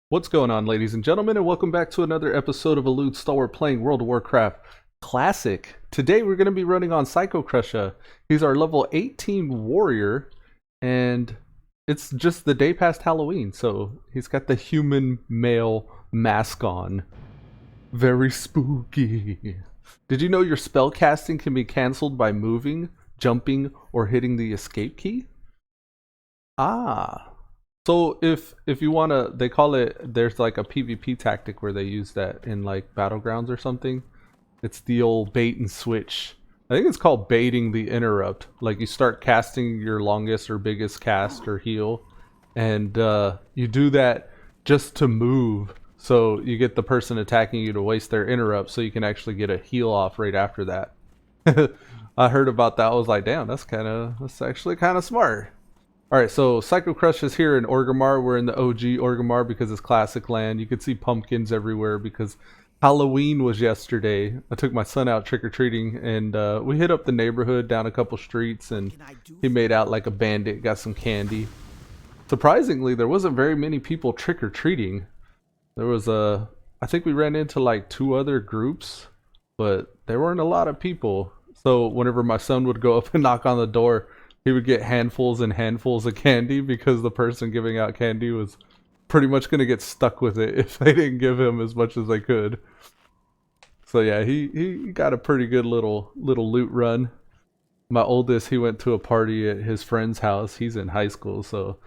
What's going on, ladies and gentlemen, and welcome back to another episode of Elude, Stalwart playing World of Warcraft Classic. Today we're going to be running on Psycocrusha. He's our level 18 warrior, and it's just the day past Halloween, so he's got the human male mask on. Very spooky. Did you know your spell casting can be cancelled by moving, jumping, or hitting the escape key? Ah. So if you wanna, they call it, there's like a PvP tactic where they use that in like battlegrounds or something. It's the old bait and switch. I think it's called baiting the interrupt. Like you start casting your longest or biggest cast or heal, and you do that just to move. So you get the person attacking you to waste their interrupt, so you can actually get a heal off right after that. I heard about that. I was like, damn, that's actually kind of smart. Alright, so Psycocrusha is here in Orgrimmar. We're in the OG Orgrimmar because it's classic land. You can see pumpkins everywhere because Halloween was yesterday. I took my son out trick-or-treating, and we hit up the neighborhood down a couple streets, and he made out like a bandit, got some candy. Surprisingly, there wasn't very many people trick-or-treating. There was I think we ran into like 2 other groups, but there weren't a lot of people. So whenever my son would go up and knock on the door, he would get handfuls and handfuls of candy because the person giving out candy was pretty much going to get stuck with it if they didn't give him as much as they could. So yeah, he got a pretty good little loot run. My oldest, he went to a party at his friend's house. He's in high school, so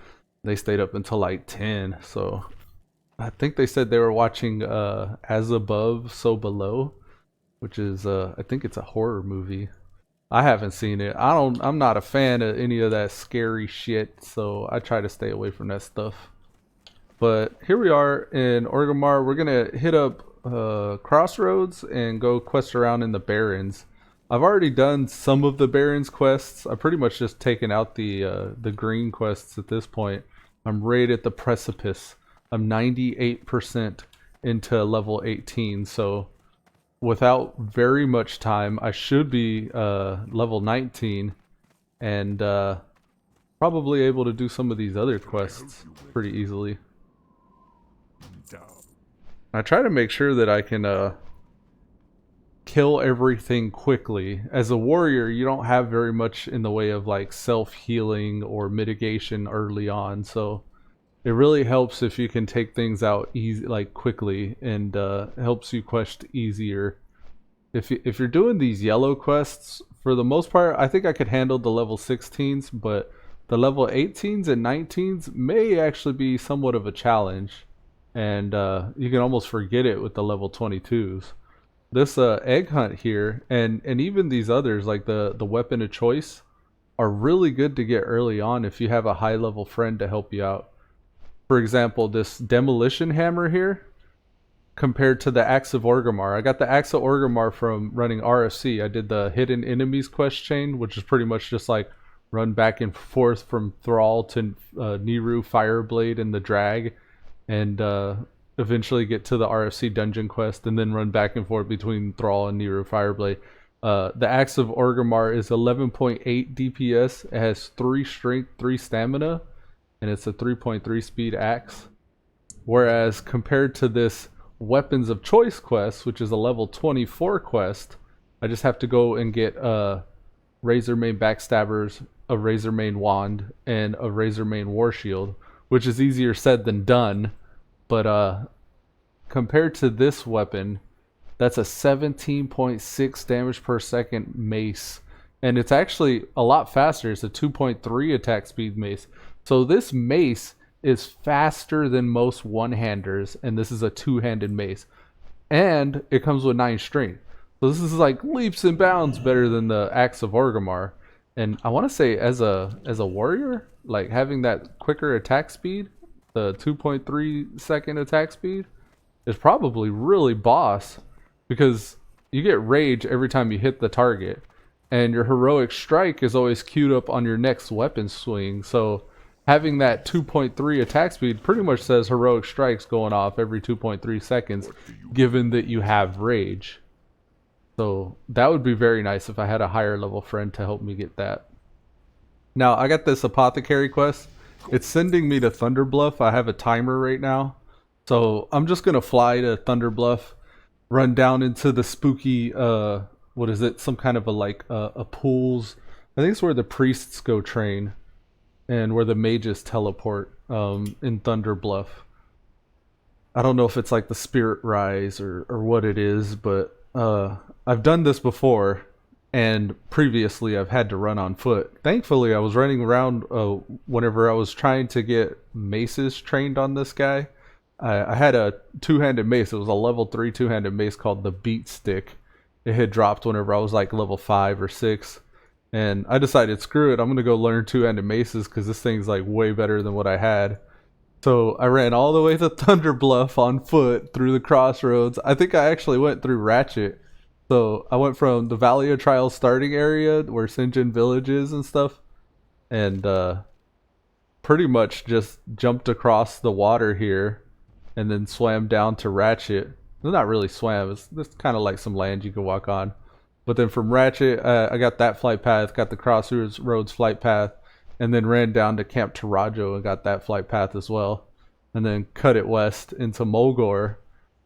they stayed up until like 10. So I think they said they were watching As Above, So Below, which is I think it's a horror movie. I haven't seen it. I'm not a fan of any of that scary shit, so I try to stay away from that stuff. But here we are in Orgrimmar. We're gonna hit up Crossroads and go quest around in the Barrens. I've already done some of the Barrens quests. I've pretty much just taken out the green quests at this point. I'm right at the precipice. I'm 98% into level 18, so without very much time, I should be level 19 and probably able to do some of these other quests pretty easily. I try to make sure that I can kill everything quickly. As a warrior, you don't have very much in the way of like self-healing or mitigation early on, so it really helps if you can take things out easy, like quickly, and helps you quest easier. If you're doing these yellow quests, for the most part, I think I could handle the level 16s, but the level 18s and 19s may actually be somewhat of a challenge, and you can almost forget it with the level 22s. This egg hunt here, and even these others, like the weapon of choice, are really good to get early on if you have a high level friend to help you out. For example, this demolition hammer here, compared to the Axe of Orgrimmar. I got the Axe of Orgrimmar from running RFC. I did the Hidden Enemies quest chain, which is pretty much just like run back and forth from Thrall to Niru, Fireblade, and the Drag, and eventually get to the RFC dungeon quest, and then run back and forth between Thrall and Niru, Fireblade. The Axe of Orgrimmar is 11.8 DPS. It has 3 strength, 3 stamina, and it's a 3.3 speed axe. Whereas compared to this Weapons of Choice quest, which is a level 24 quest, I just have to go and get Razormane Backstabbers, a Razormane Wand, and a Razormane War Shield, which is easier said than done. But compared to this weapon, that's a 17.6 damage per second mace, and it's actually a lot faster. It's a 2.3 attack speed mace. So this mace is faster than most one-handers, and this is a 2-handed mace, and it comes with 9 strength. So this is like leaps and bounds better than the Axe of Orgrimmar. And I want to say, as a warrior, like having that quicker attack speed, the 2.3 second attack speed, is probably really boss, because you get rage every time you hit the target, and your heroic strike is always queued up on your next weapon swing. So having that 2.3 attack speed pretty much says heroic strikes going off every 2.3 seconds, given that you have rage. So that would be very nice if I had a higher level friend to help me get that. Now, I got this apothecary quest. It's sending me to Thunderbluff. I have a timer right now. So I'm just gonna fly to Thunder Bluff, run down into the spooky what is it? Some kind of a pools. I think it's where the priests go train and where the mages teleport in Thunder Bluff. I don't know if it's like the Spirit Rise or what it is, but I've done this before, and previously I've had to run on foot. Thankfully, I was running around whenever I was trying to get maces trained on this guy. I had a two-handed mace. It was a level 3 two-handed mace called the Beat Stick. It had dropped whenever I was like level 5 or 6. And I decided, screw it, I'm going to go learn two-handed maces because this thing's like way better than what I had. So I ran all the way to Thunder Bluff on foot through the crossroads. I think I actually went through Ratchet. So I went from the Valley of Trials starting area where Sinjin Village is and stuff. And pretty much just jumped across the water here and then swam down to Ratchet. Well, not really swam. It's kind of like some land you can walk on. But then from Ratchet, I got that flight path, got the Crossroads flight path, and then ran down to Camp Tarajo and got that flight path as well. And then cut it west into Mulgore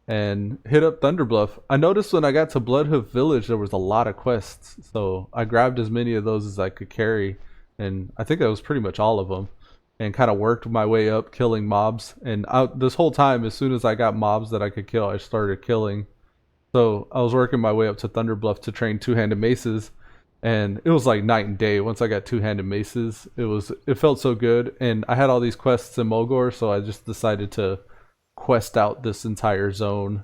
and hit up Thunder Bluff. I noticed when I got to Bloodhoof Village, there was a lot of quests. So I grabbed as many of those as I could carry. And I think that was pretty much all of them. And kind of worked my way up killing mobs. And this whole time, as soon as I got mobs that I could kill, I started killing. So I was working my way up to Thunder Bluff to train two-handed maces. And it was like night and day. Once I got two-handed maces, it felt so good. And I had all these quests in Mulgore, so I just decided to quest out this entire zone.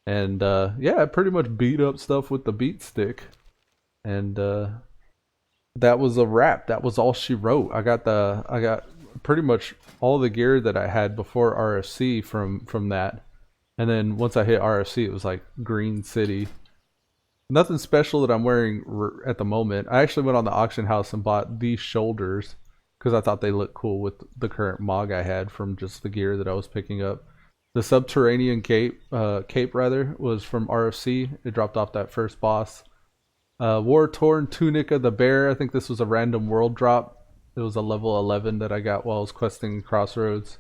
And yeah, I pretty much beat up stuff with the beat stick. And that was a wrap. That was all she wrote. I got pretty much all the gear that I had before RFC from that. And then once I hit RFC, it was like Green City. Nothing special that I'm wearing at the moment. I actually went on the auction house and bought these shoulders because I thought they looked cool with the current MOG I had from just the gear that I was picking up. The Subterranean cape was from RFC. It dropped off that first boss. War Torn Tunic of the Bear. I think this was a random world drop. It was a level 11 that I got while I was questing Crossroads.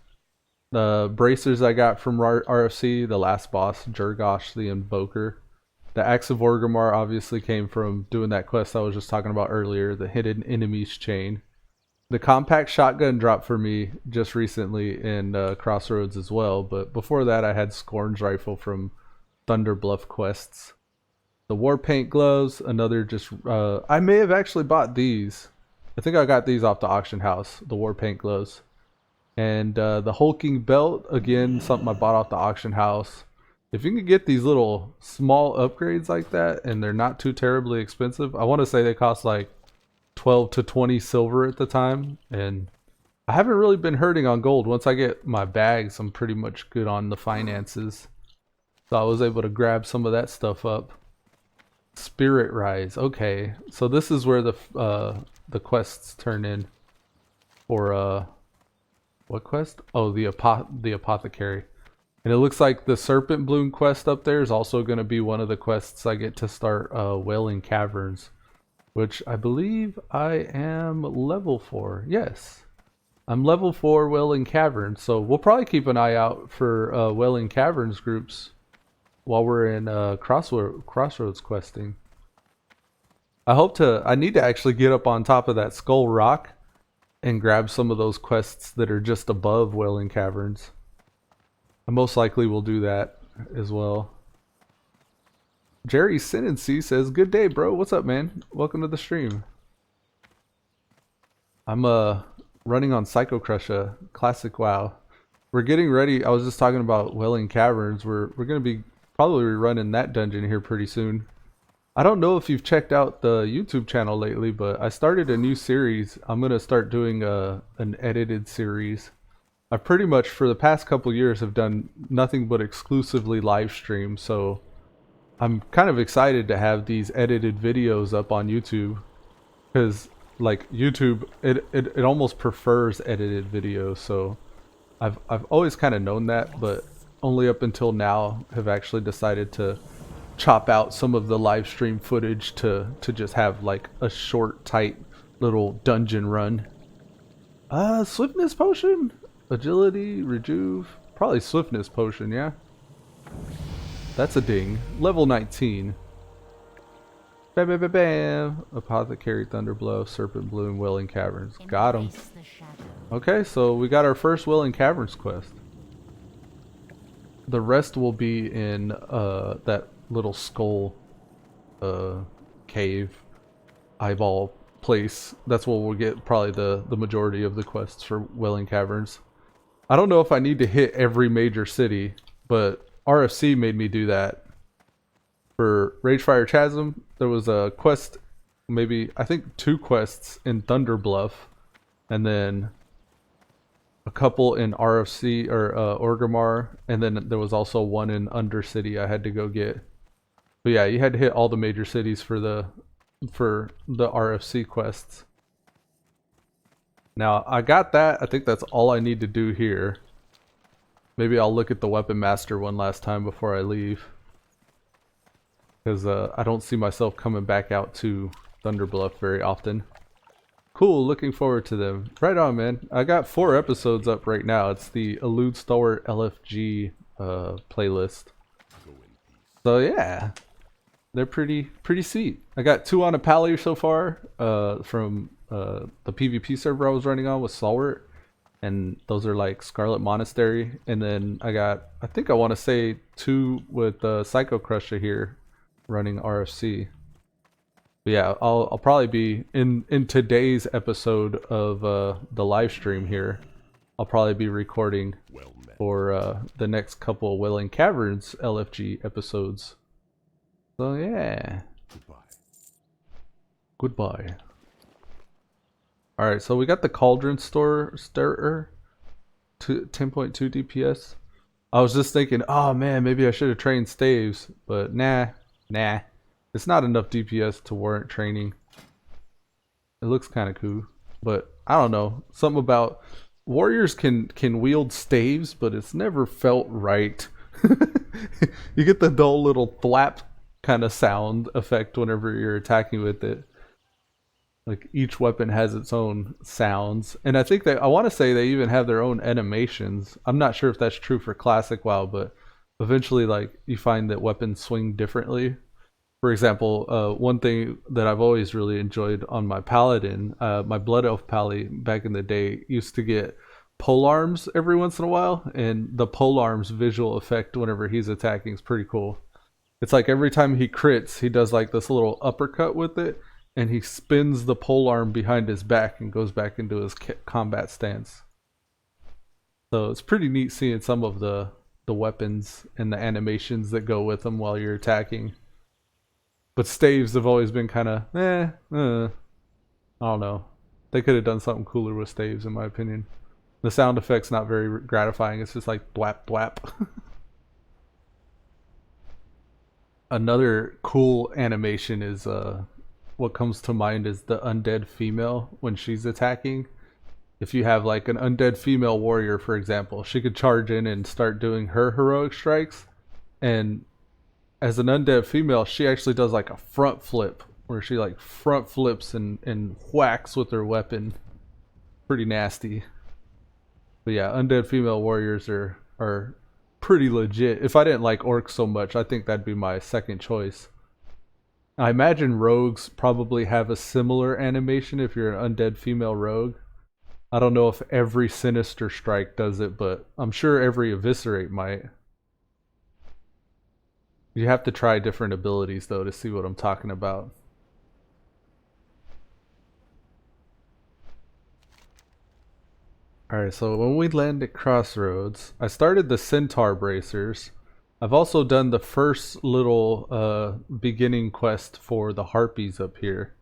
The bracers I got from RFC, the last boss, Jurgosh the Invoker. The Axe of Orgrimmar obviously came from doing that quest I was just talking about earlier, the Hidden Enemies Chain. The compact shotgun dropped for me just recently in Crossroads as well, but before that I had Scorn's Rifle from Thunder Bluff quests. The War Paint Gloves, another just... I may have actually bought these. I think I got these off the auction house, the War Paint Gloves. And the Hulking Belt, again, something I bought off the auction house. If you can get these little small upgrades like that, and they're not too terribly expensive, I want to say they cost like 12 to 20 silver at the time. And I haven't really been hurting on gold. Once I get my bags, I'm pretty much good on the finances. So I was able to grab some of that stuff up. Spirit Rise, okay. So this is where the quests turn in. For what quest? Oh, the Apothecary. And it looks like the Serpent Bloom quest up there is also going to be one of the quests I get to start Wailing Caverns, which I believe I am level 4. Yes, I'm level 4 Wailing Caverns, so we'll probably keep an eye out for Wailing Caverns groups while we're in Crossroads questing. I need to actually get up on top of that Skull Rock and grab some of those quests that are just above Wailing Caverns. I most likely will do that as well. Jerry Sinancy says, "Good day, bro. What's up, man? Welcome to the stream." I'm running on Psycocrusha, classic WoW. We're getting ready. I was just talking about Wailing Caverns. We're gonna be probably running that dungeon here pretty soon. I don't know if you've checked out the YouTube channel lately, but I started a new series. I'm gonna start doing an edited series. I pretty much for the past couple years have done nothing but exclusively live streams, so I'm kind of excited to have these edited videos up on YouTube, because like YouTube, it almost prefers edited videos. So I've always kind of known that, but only up until now have actually decided to chop out some of the live stream footage to just have like a short, tight little dungeon run. Swiftness potion, agility, rejuve. Probably swiftness potion, yeah? That's a ding. Level 19. Bam, bam, bam, bam. Apothecary, Thunderblow, Serpent Bloom, Wailing Caverns. Got him. Okay, so we got our first Wailing Caverns quest. The rest will be in that little skull cave eyeball place. That's where we'll get probably the majority of the quests for Wailing Caverns. I don't know if I need to hit every major city, but RFC made me do that. For Ragefire Chasm, there was a quest, maybe, I think 2 quests in Thunder Bluff, and then a couple in RFC, or Orgrimmar, and then there was also one in Undercity I had to go get. But yeah, you had to hit all the major cities for the RFC quests. Now, I got that. I think that's all I need to do here. Maybe I'll look at the Weapon Master one last time before I leave. Because I don't see myself coming back out to Thunderbluff very often. Cool, looking forward to them. Right on, man. I got 4 episodes up right now. It's the Elude Stalwart LFG playlist. So yeah, they're pretty sweet. I got 2 on a pally so far from the PvP server I was running on with Stalwart. And those are like Scarlet Monastery. And then I got, I think I want to say 2 with Psycocrusha here, running RFC. But yeah, I'll probably be in today's episode of the live stream here. I'll probably be recording for the next couple of Wailing Caverns LFG episodes. So yeah. Goodbye. Alright, so we got the Cauldron Stirrer to 10.2 DPS. I was just thinking, oh man, maybe I should have trained Staves, but nah. It's not enough DPS to warrant training. It looks kind of cool, but I don't know. Something about warriors can wield staves, but it's never felt right. You get the dull little thwap kind of sound effect whenever you're attacking with it. Like each weapon has its own sounds, and I think I want to say they even have their own animations. I'm not sure if that's true for classic WoW, but eventually, like, you find that weapons swing differently. For example, one thing that I've always really enjoyed on my paladin, my blood elf pally back in the day used to get polearms every once in a while, and the polearms visual effect whenever he's attacking is pretty cool. It's like every time he crits, he does like this little uppercut with it, and he spins the polearm behind his back and goes back into his combat stance. So it's pretty neat seeing some of the weapons and the animations that go with them while you're attacking. But staves have always been kind of, I don't know. They could have done something cooler with staves, in my opinion. The sound effect's not very gratifying. It's just like thwap thwap. Another cool animation is, what comes to mind is the undead female when she's attacking. If you have like an undead female warrior, for example, she could charge in and start doing her heroic strikes, and as an undead female, she actually does like a front flip where she like front flips and whacks with her weapon. Pretty nasty. But yeah, undead female warriors are pretty legit. If I didn't like orcs so much, I think that'd be my second choice. I imagine rogues probably have a similar animation if you're an undead female rogue. I don't know if every Sinister Strike does it, but I'm sure every Eviscerate might. You have to try different abilities though to see what I'm talking about. Alright, so when we land at Crossroads, I started the Centaur Bracers. I've also done the first little beginning quest for the Harpies up here.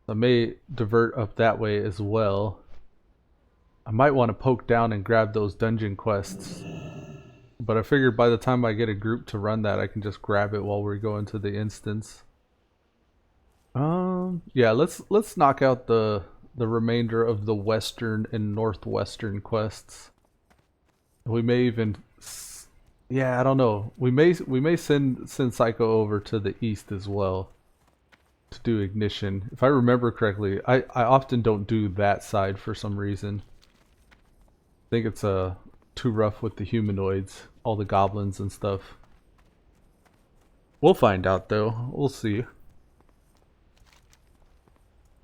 I may divert up that way as well. I might want to poke down and grab those dungeon quests. But I figured by the time I get a group to run that, I can just grab it while we're going to the instance. Yeah, let's knock out the remainder of the western and northwestern quests. We may even, yeah, I don't know. We may send Psycho over to the east as well to do Ignition. If I remember correctly, I often don't do that side for some reason. I think it's too rough with the humanoids, all the goblins and stuff. We'll find out though. We'll see.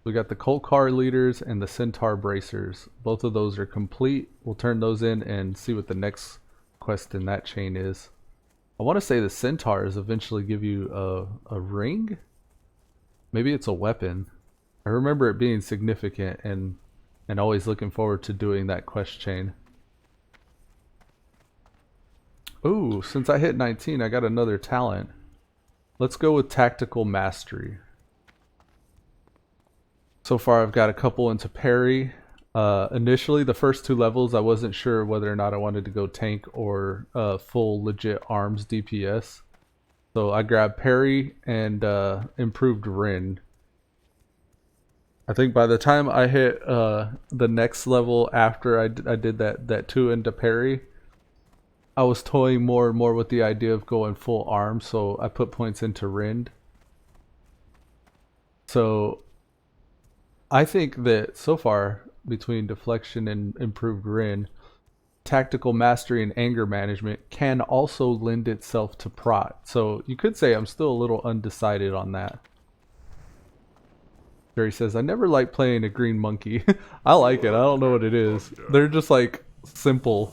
We got the Colt Car leaders and the Centaur bracers. Both of those are complete. We'll turn those in and see what the next quest in that chain is. I want to say the Centaurs eventually give you a ring. Maybe it's a weapon. I remember it being significant and always looking forward to doing that quest chain. Ooh, since I hit 19, I got another talent. Let's go with Tactical Mastery. So far I've got a couple into parry. Initially, the first 2 levels, I wasn't sure whether or not I wanted to go tank or full legit arms DPS. So I grabbed parry and improved Rin. I think by the time I hit the next level after I did that 2 into parry, I was toying more and more with the idea of going full arm, so I put points into Rin. So I think that so far, between deflection and improved Rin, tactical mastery and anger management can also lend itself to prot. So you could say I'm still a little undecided on that. Jerry says, I never liked playing a green monkey. I like it. I don't know what it is. They're just like simple.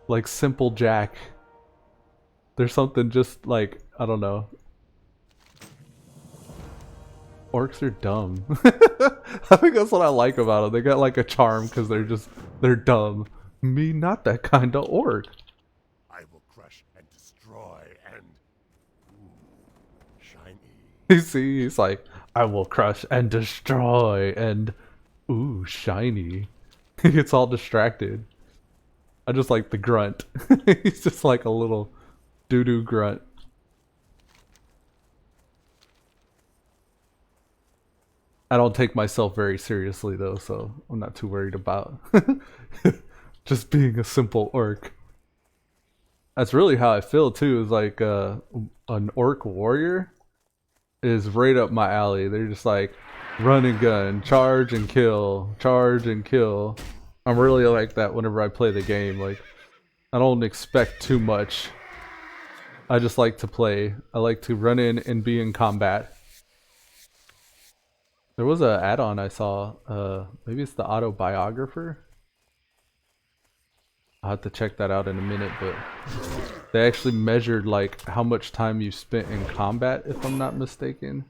like simple Jack. There's something just like, I don't know. Orcs are dumb. I think that's what I like about them. They got like a charm because they're dumb. Me, not that kind of orc. I will crush and destroy and shiny. You see, he's like, I will crush and destroy and ooh, shiny. He gets all distracted. I just like the grunt. He's just like a little doo-doo grunt. I don't take myself very seriously though, so I'm not too worried about just being a simple orc. That's really how I feel too, is like an orc warrior is right up my alley. They're just like run and gun, charge and kill, charge and kill. I'm really like that whenever I play the game. Like, I don't expect too much. I just like to play. I like to run in and be in combat. There was an add-on I saw. Maybe it's the autobiographer. I'll have to check that out in a minute, but they actually measured like how much time you spent in combat, if I'm not mistaken.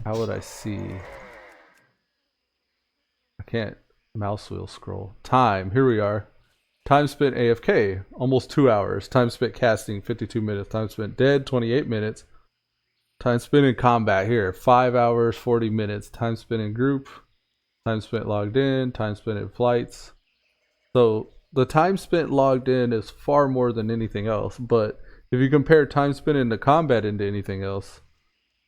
How would I see? I can't mouse wheel scroll. Time, here we are. Time spent AFK, almost 2 hours. Time spent casting, 52 minutes. Time spent dead, 28 minutes. Time spent in combat here, 5 hours, 40 minutes. Time spent in group. Time spent logged in. Time spent in flights. So the time spent logged in is far more than anything else. But if you compare time spent into combat into anything else,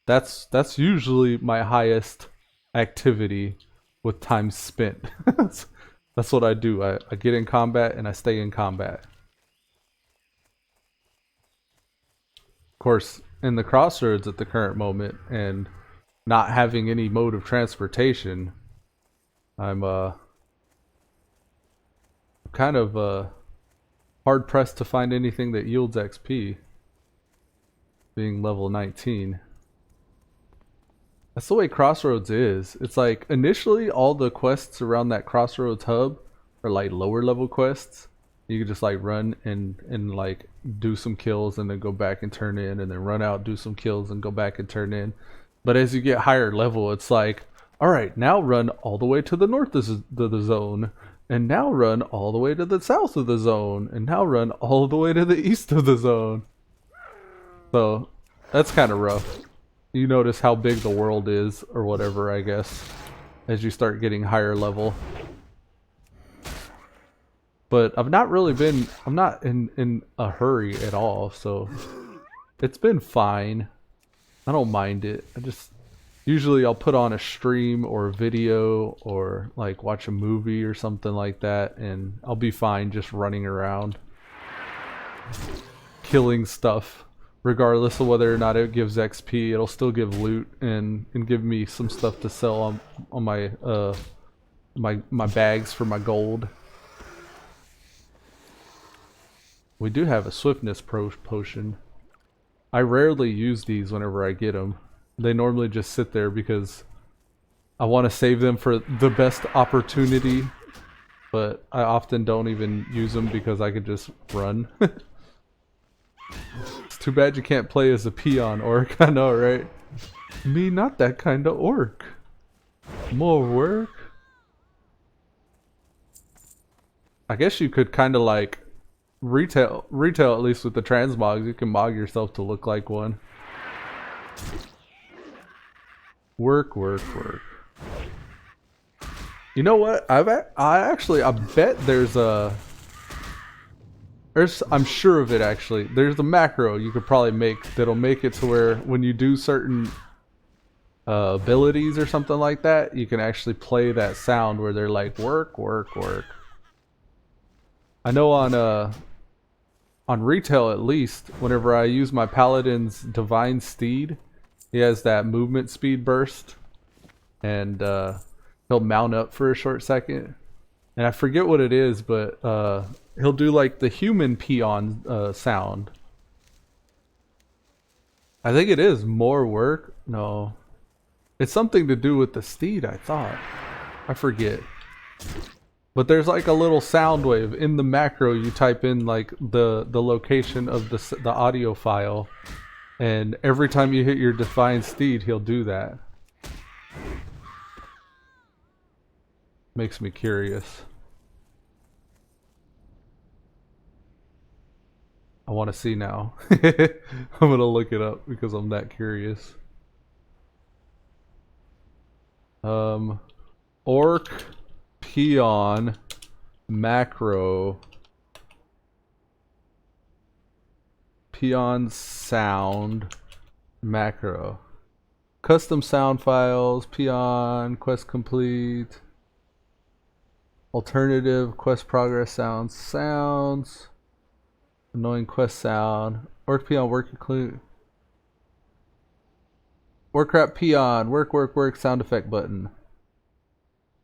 that's usually my highest activity with time spent. That's what I do. I get in combat and I stay in combat. Of course, in the crossroads at the current moment and not having any mode of transportation, I'm kind of hard pressed to find anything that yields XP, being level 19. That's the way Crossroads is. It's like initially all the quests around that Crossroads hub are like lower level quests. You can just like run and like do some kills and then go back and turn in, and then run out, do some kills and go back and turn in. But as you get higher level, it's like, all right, now run all the way to the north of the zone, and now run all the way to the south of the zone, and now run all the way to the east of the zone. So that's kind of rough. You notice how big the world is, or whatever, I guess, as you start getting higher level. But I'm not in a hurry at all, so it's been fine. I don't mind it. Usually I'll put on a stream or a video or like watch a movie or something like that, and I'll be fine just running around killing stuff. Regardless of whether or not it gives XP, it'll still give loot and give me some stuff to sell on my my bags for my gold. We do have a swiftness potion. I rarely use these whenever I get them. They normally just sit there because I want to save them for the best opportunity, but I often don't even use them because I could just run. It's too bad you can't play as a peon orc. I know, right? Me, not that kind of orc. More work? I guess you could kind of like retail at least with the transmogs. You can mog yourself to look like one. Work. You know what? I bet I'm sure of it actually. There's a macro you could probably make that'll make it to where when you do certain abilities or something like that, you can actually play that sound where they're like work. I know on retail at least, whenever I use my paladin's divine steed, he has that movement speed burst, and he'll mount up for a short second, and I forget what it is, but he'll do like the human peon sound. I think it is more work. No, it's something to do with the steed, I thought. I forget. But there's like a little sound wave in the macro. You type in like the location of the audio file, and every time you hit your divine steed, he'll do that. Makes me curious. I want to see now. I'm gonna look it up because I'm that curious. Orc peon macro peon sound macro custom sound files peon quest complete alternative quest progress sounds annoying quest sound orc peon work include Warcraft peon work sound effect button.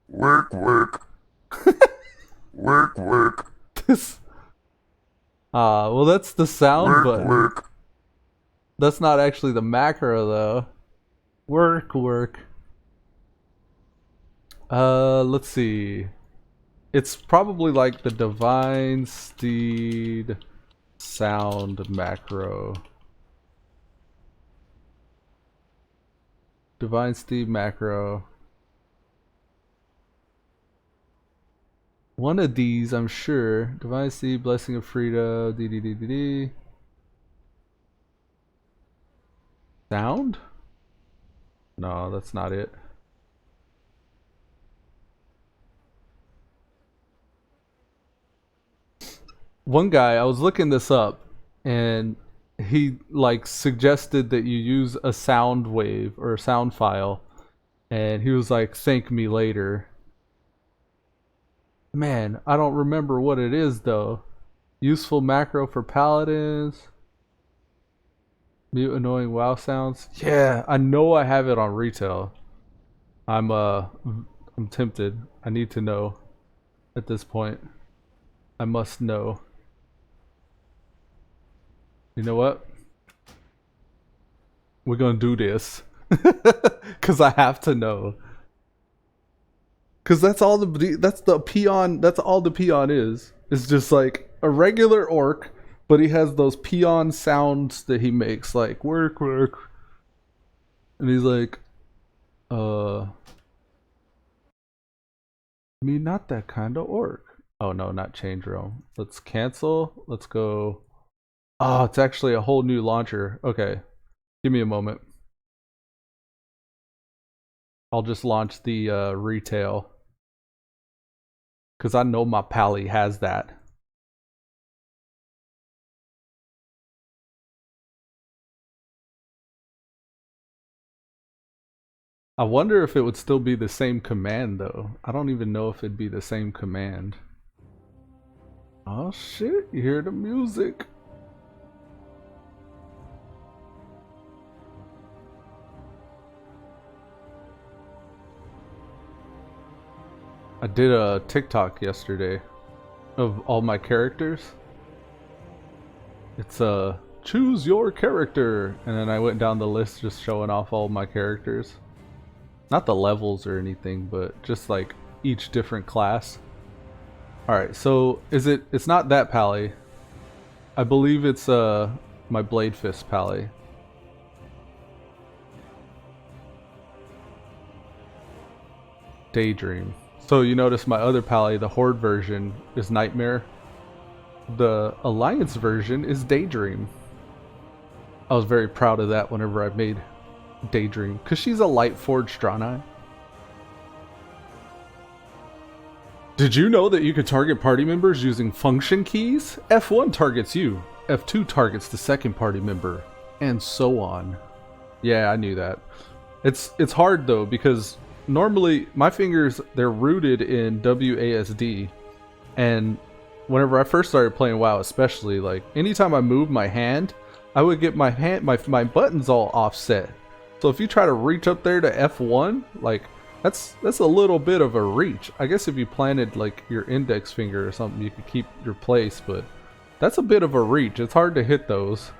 Work. This well that's the sound button. Work. That's not actually the macro though. Work. Let's see. It's probably like the divine steed sound macro. Divine steed macro. One of these, I'm sure. Divine Steed, Blessing of Frida, DDDDD. Sound? No, that's not it. One guy, I was looking this up, and he like suggested that you use a sound wave or a sound file, and he was like, "Thank me later." Man, I don't remember what it is though. Useful macro for paladins. Mute annoying WoW sounds. Yeah, I know I have it on retail. I'm tempted. I need to know at this point. I must know. You know what? We're gonna do this. Cause I have to know. Cause that's all the peon. That's all the peon is. It's just like a regular orc, but he has those peon sounds that he makes, like work, and he's like, me not that kind of orc. Oh no, not change realm. Let's cancel. Let's go. Oh, it's actually a whole new launcher. Okay, give me a moment. I'll just launch the retail. Because I know my pally has that. I wonder if it would still be the same command though. I don't even know if it'd be the same command. Oh shit, you hear the music. I did a TikTok yesterday of all my characters. It's choose your character, and then I went down the list just showing off all my characters. Not the levels or anything, but just like each different class. Alright, so it's not that pally. I believe it's my Blade Fist pally. Daydream. So you notice my other pally, the Horde version, is Nightmare. The Alliance version is Daydream. I was very proud of that whenever I made Daydream, because she's a Light Forged Draenei. Did you know that you could target party members using function keys? F1 targets you, F2 targets the second party member, and so on. Yeah, I knew that. It's hard though, because normally my fingers, they're rooted in WASD, and whenever I first started playing WoW, especially, like anytime I moved my hand, I would get my buttons all offset. So if you try to reach up there to F1, like that's a little bit of a reach. I guess if you planted like your index finger or something, you could keep your place, but that's a bit of a reach. It's hard to hit those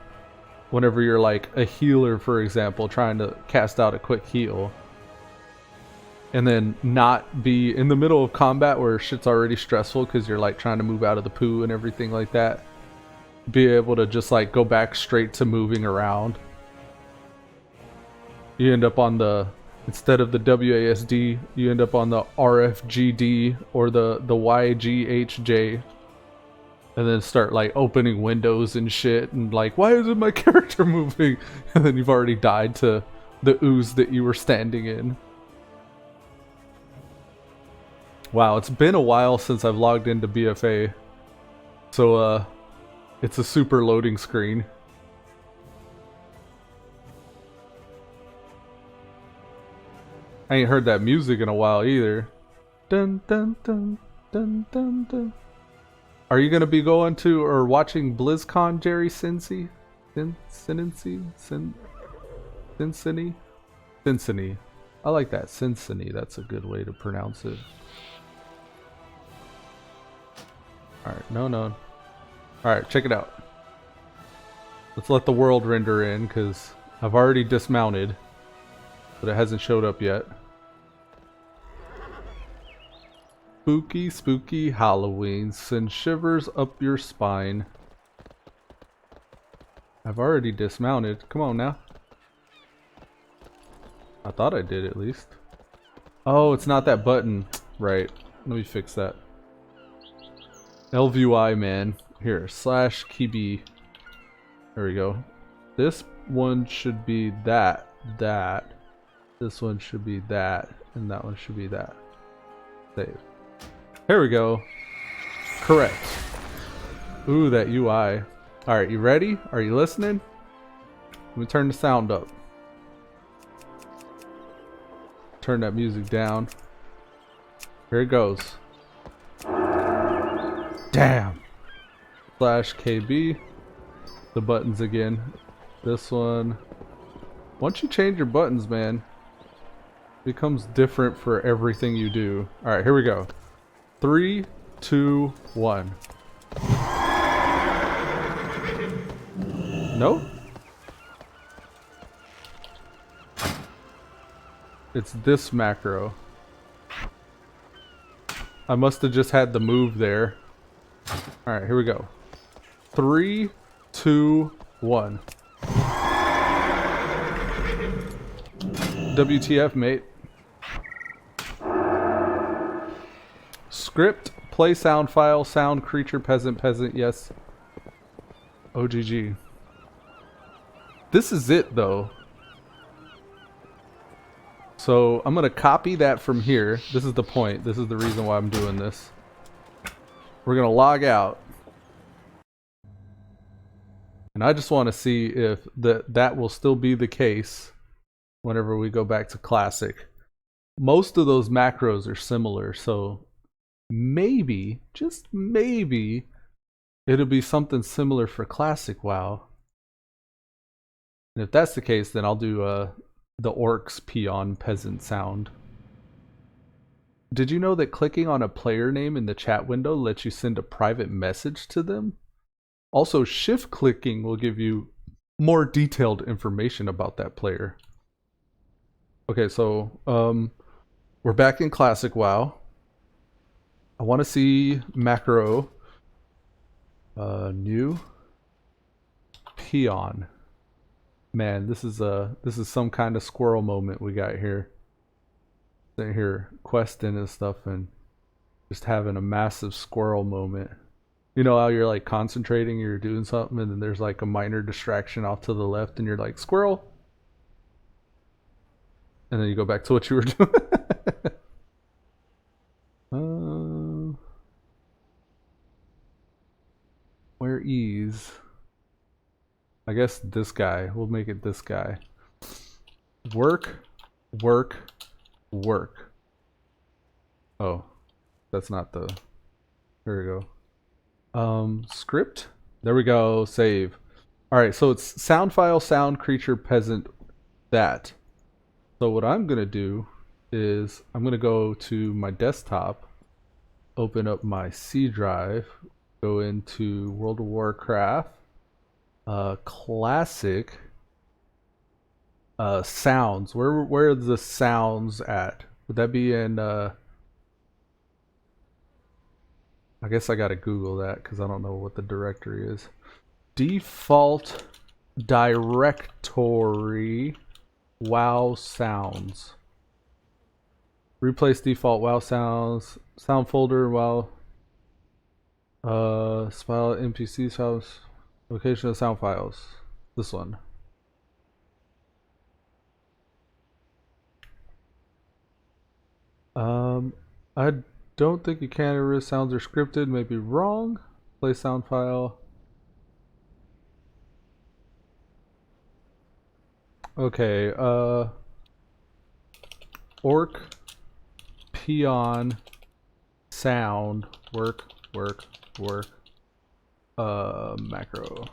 whenever you're like a healer, for example, trying to cast out a quick heal. And then not be in the middle of combat where shit's already stressful because you're like trying to move out of the poo and everything like that. Be able to just like go back straight to moving around. You end up on the, instead of the WASD, you end up on the RFGD or the YGHJ. And then start like opening windows and shit and like, why isn't my character moving? And then you've already died to the ooze that you were standing in. Wow, it's been a while since I've logged into BFA. So, it's a super loading screen. I ain't heard that music in a while either. Dun dun dun dun dun dun. Are you gonna be going to or watching BlizzCon, Jerry Cincy? Cincinnati? I like that. Cincinnati. That's a good way to pronounce it. Alright, no. Alright, check it out. Let's let the world render in, because I've already dismounted, but it hasn't showed up yet. Spooky, spooky Halloween send shivers up your spine. I've already dismounted. Come on now. I thought I did at least. Oh, it's not that button. Right. Let me fix that. LVI, man. Here, /keyb. There we go. This one should be that. This one should be that. And that one should be that. Save. Here we go. Correct. Ooh, that UI. Alright, you ready? Are you listening? Let me turn the sound up. Turn that music down. Here it goes. Damn. /KB. The buttons again. This one. Once you change your buttons, man, it becomes different for everything you do. Alright, here we go. 3, 2, 1. Nope. It's this macro. I must have just had the move there. Alright, here we go. 3, 2, 1. WTF, mate. Script, play sound file, sound, creature, peasant, yes. OGG. This is it, though. So, I'm going to copy that from here. This is the point. This is the reason why I'm doing this. We're going to log out. And I just want to see if that will still be the case whenever we go back to Classic. Most of those macros are similar, so maybe, just maybe, it'll be something similar for Classic WoW. And if that's the case, then I'll do the orcs, peon, peasant sound. Did you know that clicking on a player name in the chat window lets you send a private message to them? Also, shift clicking will give you more detailed information about that player. Okay, so we're back in Classic WoW. I want to see macro. New peon. Man, this is some kind of squirrel moment we got here. Sitting here questing and stuff and just having a massive squirrel moment. You know how you're like concentrating, you're doing something, and then there's like a minor distraction off to the left, and you're like, squirrel! And then you go back to what you were doing. Where is? I guess this guy. We'll make it this guy. Work, work, work. Oh, that's not the. There we go. Script. There we go. Save. All right. So it's sound file, sound creature, peasant. That. So what I'm gonna do is I'm gonna go to my desktop, open up my C drive, go into World of Warcraft, classic, sounds. Where are the sounds at? Would that be in? I guess I gotta Google that because I don't know what the directory is. Default directory. WoW sounds. Replace default WoW sounds. Sound folder WoW. File NPC files. Location of sound files. This one. I don't think you can erase sounds are scripted. Maybe wrong. Play sound file. Okay, orc, peon, sound, work, macro.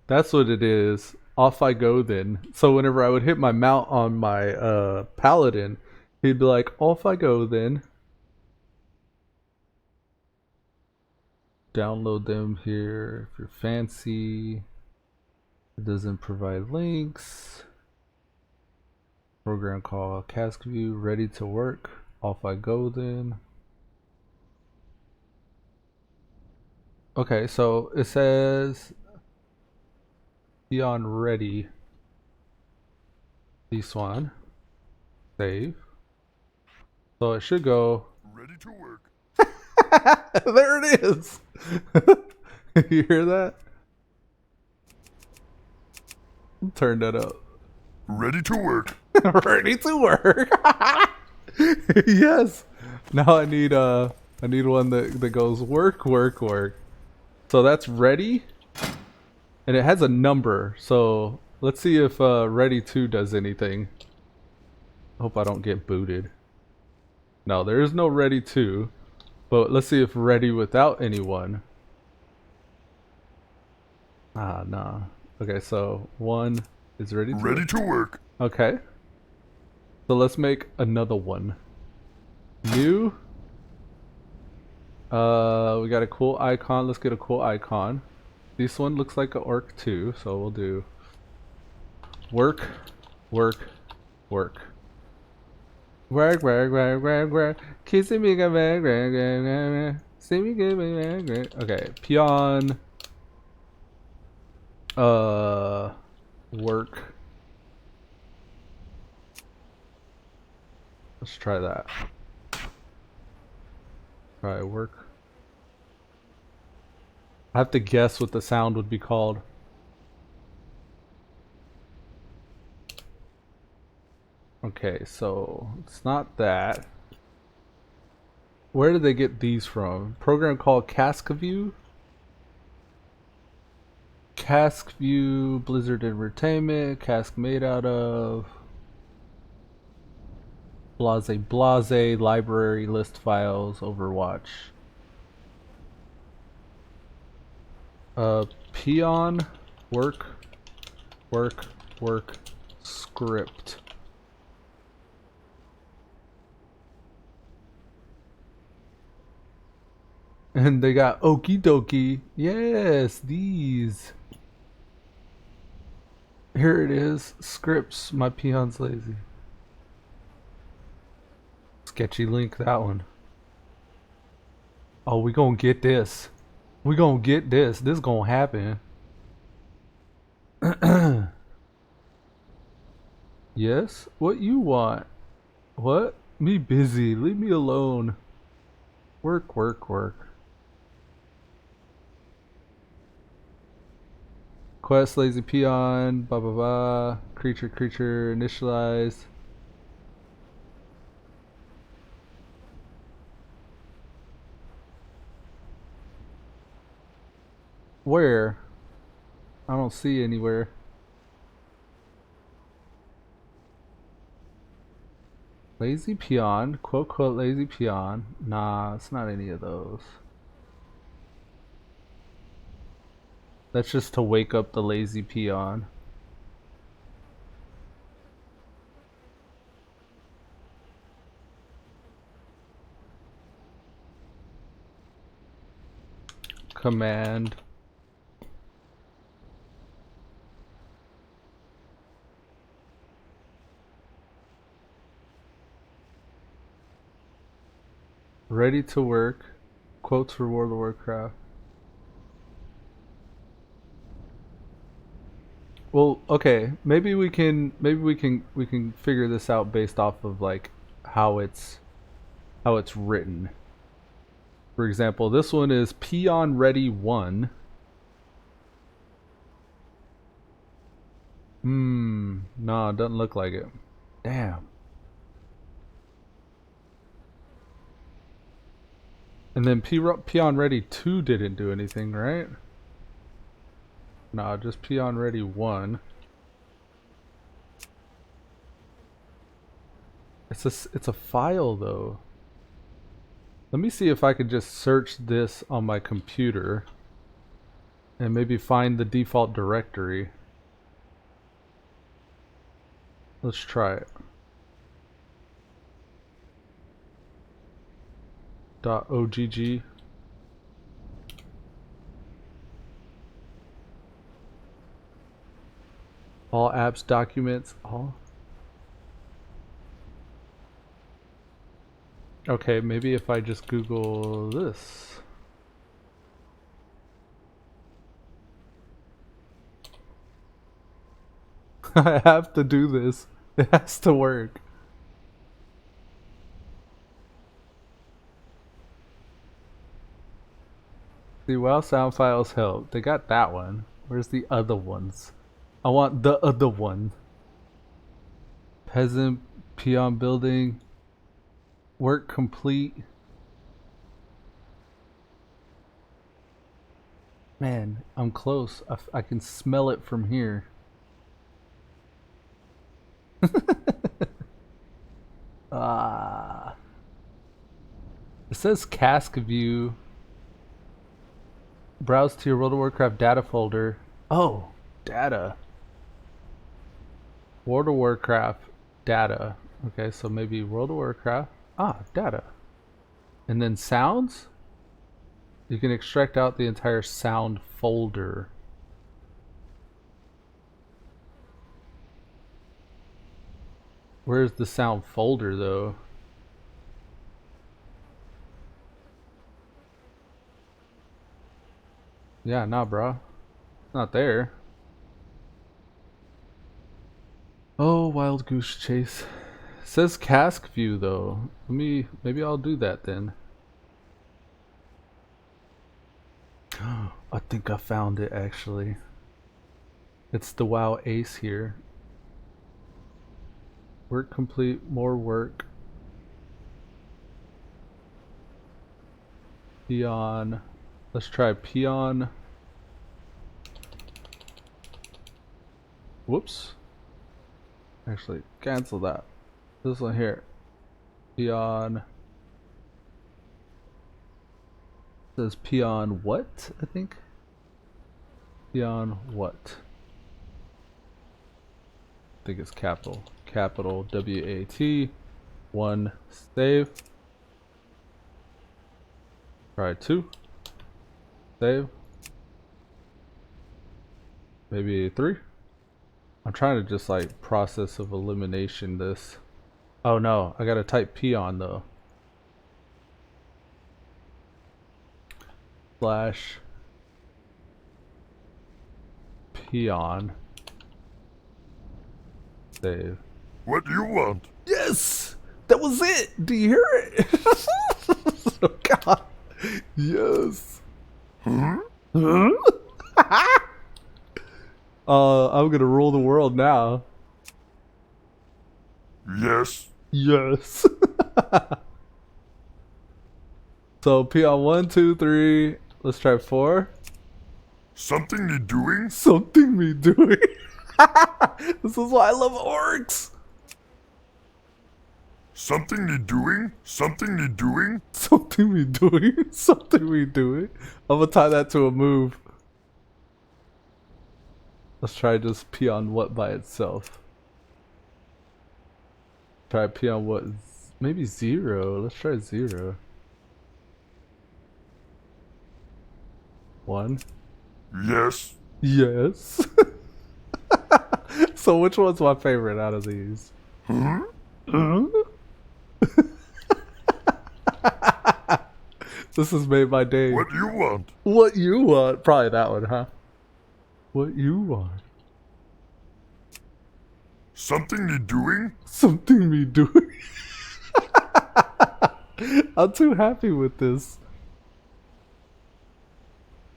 That's what it is. Off I go then. So whenever I would hit my mount on my paladin, he'd be like, off I go then. Download them here if you're fancy. It doesn't provide links. Program call cask view, ready to work. Off I go then. Okay, so it says Beyond ready. This one. Save. So it should go. Ready to work. There it is. You hear that? Turn that up. Ready to work. Ready to work. Yes. Now I need one that goes work. So that's ready. And it has a number, so let's see if Ready 2 does anything. Hope I don't get booted. No, there is no Ready 2. But let's see if Ready without anyone. Ah, nah. Okay, so 1 is ready to Ready to work. Okay. So let's make another one. New. We got a cool icon. Let's get a cool icon. This one looks like an orc too, so we'll do work. Kissing me, see me, okay, peon. Work. Let's try that. Try work. I have to guess what the sound would be called. Okay, so it's not that. Where did they get these from? Program called Cask View? Cask View, Blizzard Entertainment, cask made out of. blase, library, list files, Overwatch. Peon, work, script. And they got okie dokie. Yes, these. Here it is. Scripts. My peon's lazy. Sketchy link, that one. Oh, we gonna get this. We gonna get this. This gonna happen. Yes? What you want? What? Me busy. Leave me alone. Work. Quest, lazy peon, blah blah blah. Creature, initialized. Where? I don't see anywhere. Lazy peon, quote lazy peon. Nah, it's not any of those. That's just to wake up the lazy peon. Command. Ready to work. Quotes for World of Warcraft. Well, okay. Maybe we can figure this out based off of like how it's written. For example, this one is peon ready 1. No, it doesn't look like it. Damn. And then peon ready 2 didn't do anything, right? No, just peon ready 1. It's a file though. Let me see if I could just search this on my computer and maybe find the default directory. Let's try it. .ogg. All apps, documents, all. Okay, maybe if I just Google this. I have to do this. It has to work. The WoW sound files help. They got that one. Where's the other ones? I want the other one. Peasant, peon building, work complete. Man, I'm close. I can smell it from here. Ah. It says cask view. Browse to your World of Warcraft data folder. Oh, data. World of Warcraft data. Okay, so maybe World of Warcraft. Ah, data. And then sounds? You can extract out the entire sound folder. Where's the sound folder though? Yeah, nah, bro. Not there. Oh, wild goose chase. It says cask view though. Maybe I'll do that then. I think I found it actually. It's the WoW ace here. Work complete, more work. Peon. Let's try peon. Whoops. Actually, cancel that. This one here. Peon. Says peon what, I think? Peon what? I think it's capital. Capital WAT. 1 save. Try 2. Save. Maybe 3. I'm trying to just like process of elimination this. Oh no, I gotta type peon though. Slash peon. Save. What do you want? Yes! That was it! Do you hear it? Oh god. Yes. Huh? Huh? I'm gonna rule the world now. Yes. Yes. So peon 1, 2, 3. Let's try 4. Something you doing? Something me doing. This is why I love orcs. Something you doing? Something you doing? Something me doing. Something me doing. I'm gonna tie that to a move. Let's try just peon what by itself. Try peon what? Maybe 0. Let's try 0. 1. Yes. Yes. So which one's my favorite out of these? Huh? This has made my day. What do you want? What you want? Probably that one, huh? What you want? Something you doing? Something me doing. I'm too happy with this.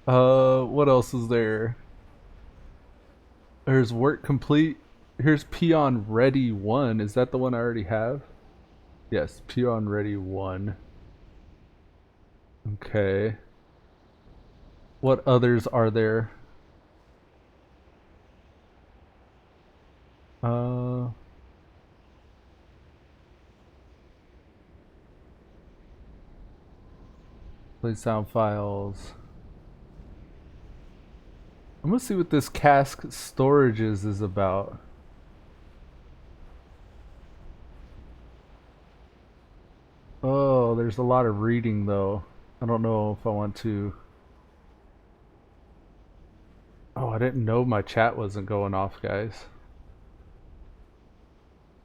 What else is there? There's work complete. Here's peon ready 1. Is that the one I already have? Yes, peon ready 1. Okay. What others are there? Play sound files. I'm gonna see what this cask storages is about. Oh, there's a lot of reading though. I don't know if I want to. Oh, I didn't know my chat wasn't going off, guys.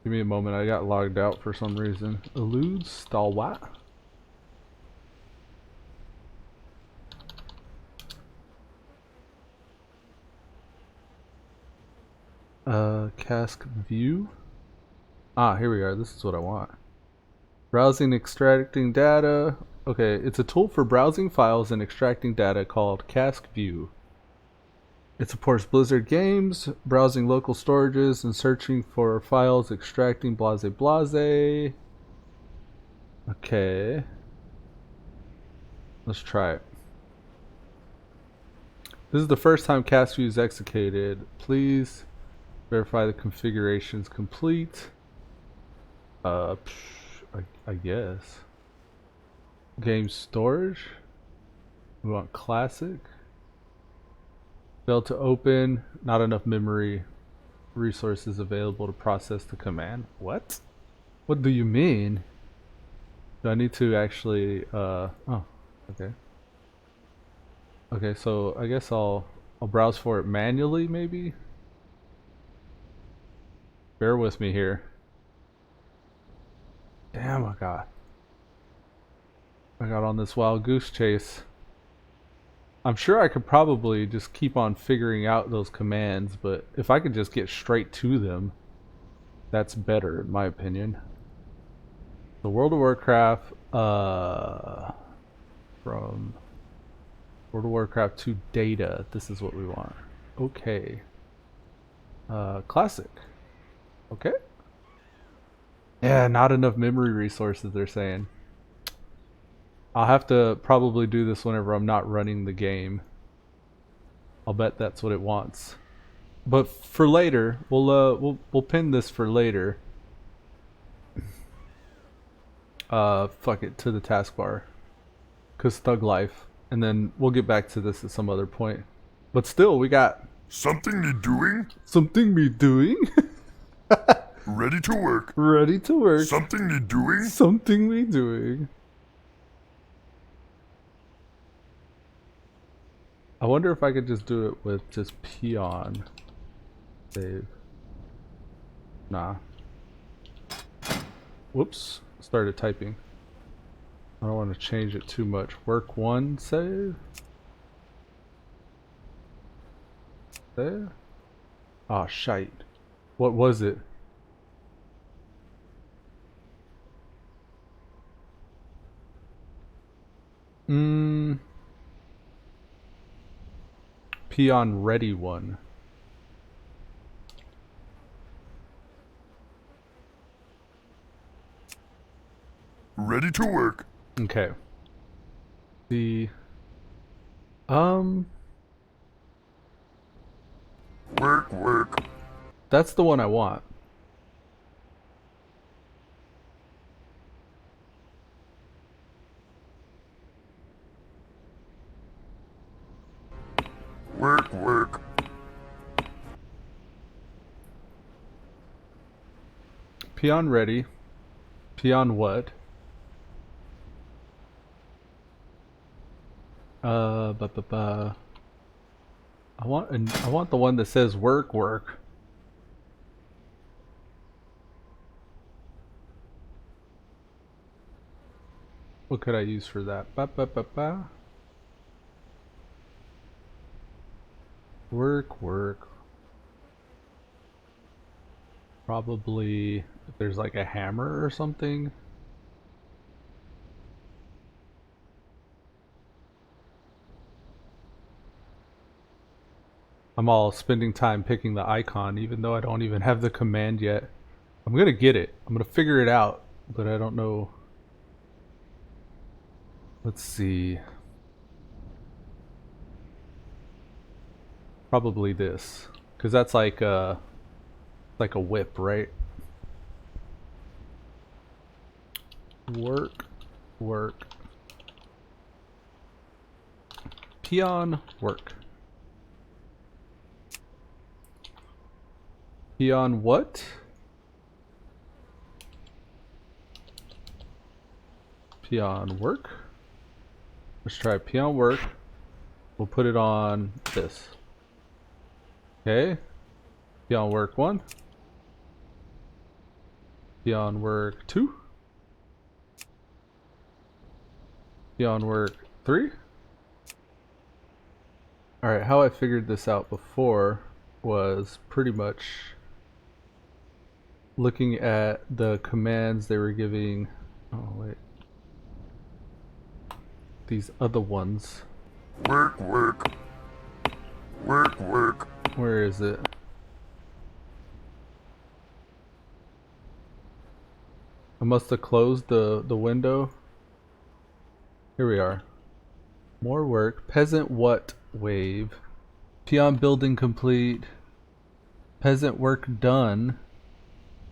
Give me a moment, I got logged out for some reason. Elude, Stalwart. Cask view. Ah, here we are. This is what I want. Browsing, extracting data. Okay, it's a tool for browsing files and extracting data called Cask View. It supports Blizzard games, browsing local storages, and searching for files, extracting blase blase. Okay. Let's try it. This is the first time Cask View is executed. Please verify the configuration is complete. I guess. Game storage. We want classic. Failed to open. Not enough memory resources available to process the command. What? What do you mean? Do I need to actually oh, okay. Okay, so I guess I'll browse for it manually maybe? Bear with me here. Damn, I got on this wild goose chase. I'm sure I could probably just keep on figuring out those commands, but if I could just get straight to them, that's better in my opinion. The World of Warcraft, from World of Warcraft to data, this is what we want. Okay. Classic. Okay. Yeah, not enough memory resources, they're saying. I'll have to probably do this whenever I'm not running the game. I'll bet that's what it wants. But for later, we'll pin this for later. Fuck it, to the taskbar. Cause thug life. And then we'll get back to this at some other point. But still, we got Something need doing? something me doing. Ready to work. Ready to work. Something need doing? Something me doing. I wonder if I could just do it with just peon. Save. Nah. Whoops. Started typing. I don't want to change it too much. Work one, save. Save. Ah, shite. What was it? Peon ready one. Ready to work. Okay. The Work. that's the one I want. Work. Peon ready. Peon what? I want the one that says work. What could I use for that? Work. Probably if there's like a hammer or something. I'm all spending time picking the icon even though I don't even have the command yet. I'm gonna get it. I'm gonna figure it out, but I don't know. Let's see. Probably this, because that's like a whip, right? Work. Peon work. Peon what? Peon work. Let's try peon work. We'll put it on this. Okay. Peon work 1. Peon work 2. Peon work 3. Alright, how I figured this out before was pretty much looking at the commands they were giving. Oh wait, these other ones. Work. Where is it? I must have closed the window. Here we are. More work. Peasant what wave? Peon building complete. Peasant work done.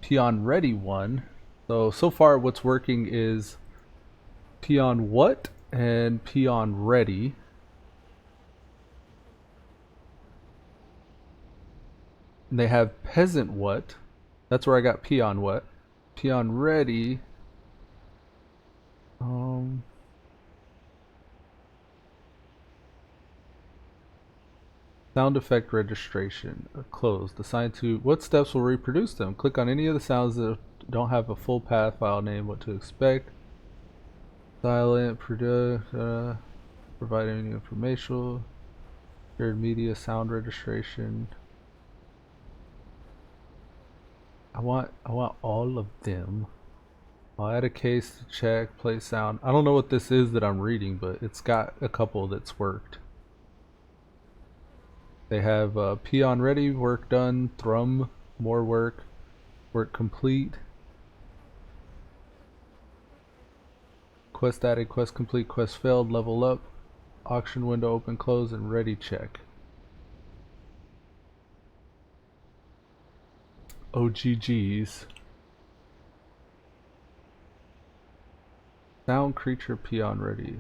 Peon ready 1. So far what's working is peon what and peon ready. And they have peasant what. That's where I got peon what. Peon ready. Sound effect registration closed. Assigned to what steps will reproduce them. Click on any of the sounds that don't have a full path file name. What to expect. Silent, providing any information. Shared media, sound registration. I want all of them. I'll add a case to check, play sound. I don't know what this is that I'm reading, but it's got a couple that's worked. They have peon ready, work done, thrum, more work complete. Quest added, quest complete, quest failed, level up, auction window open, close, and ready check. OGGs. Sound creature peon ready.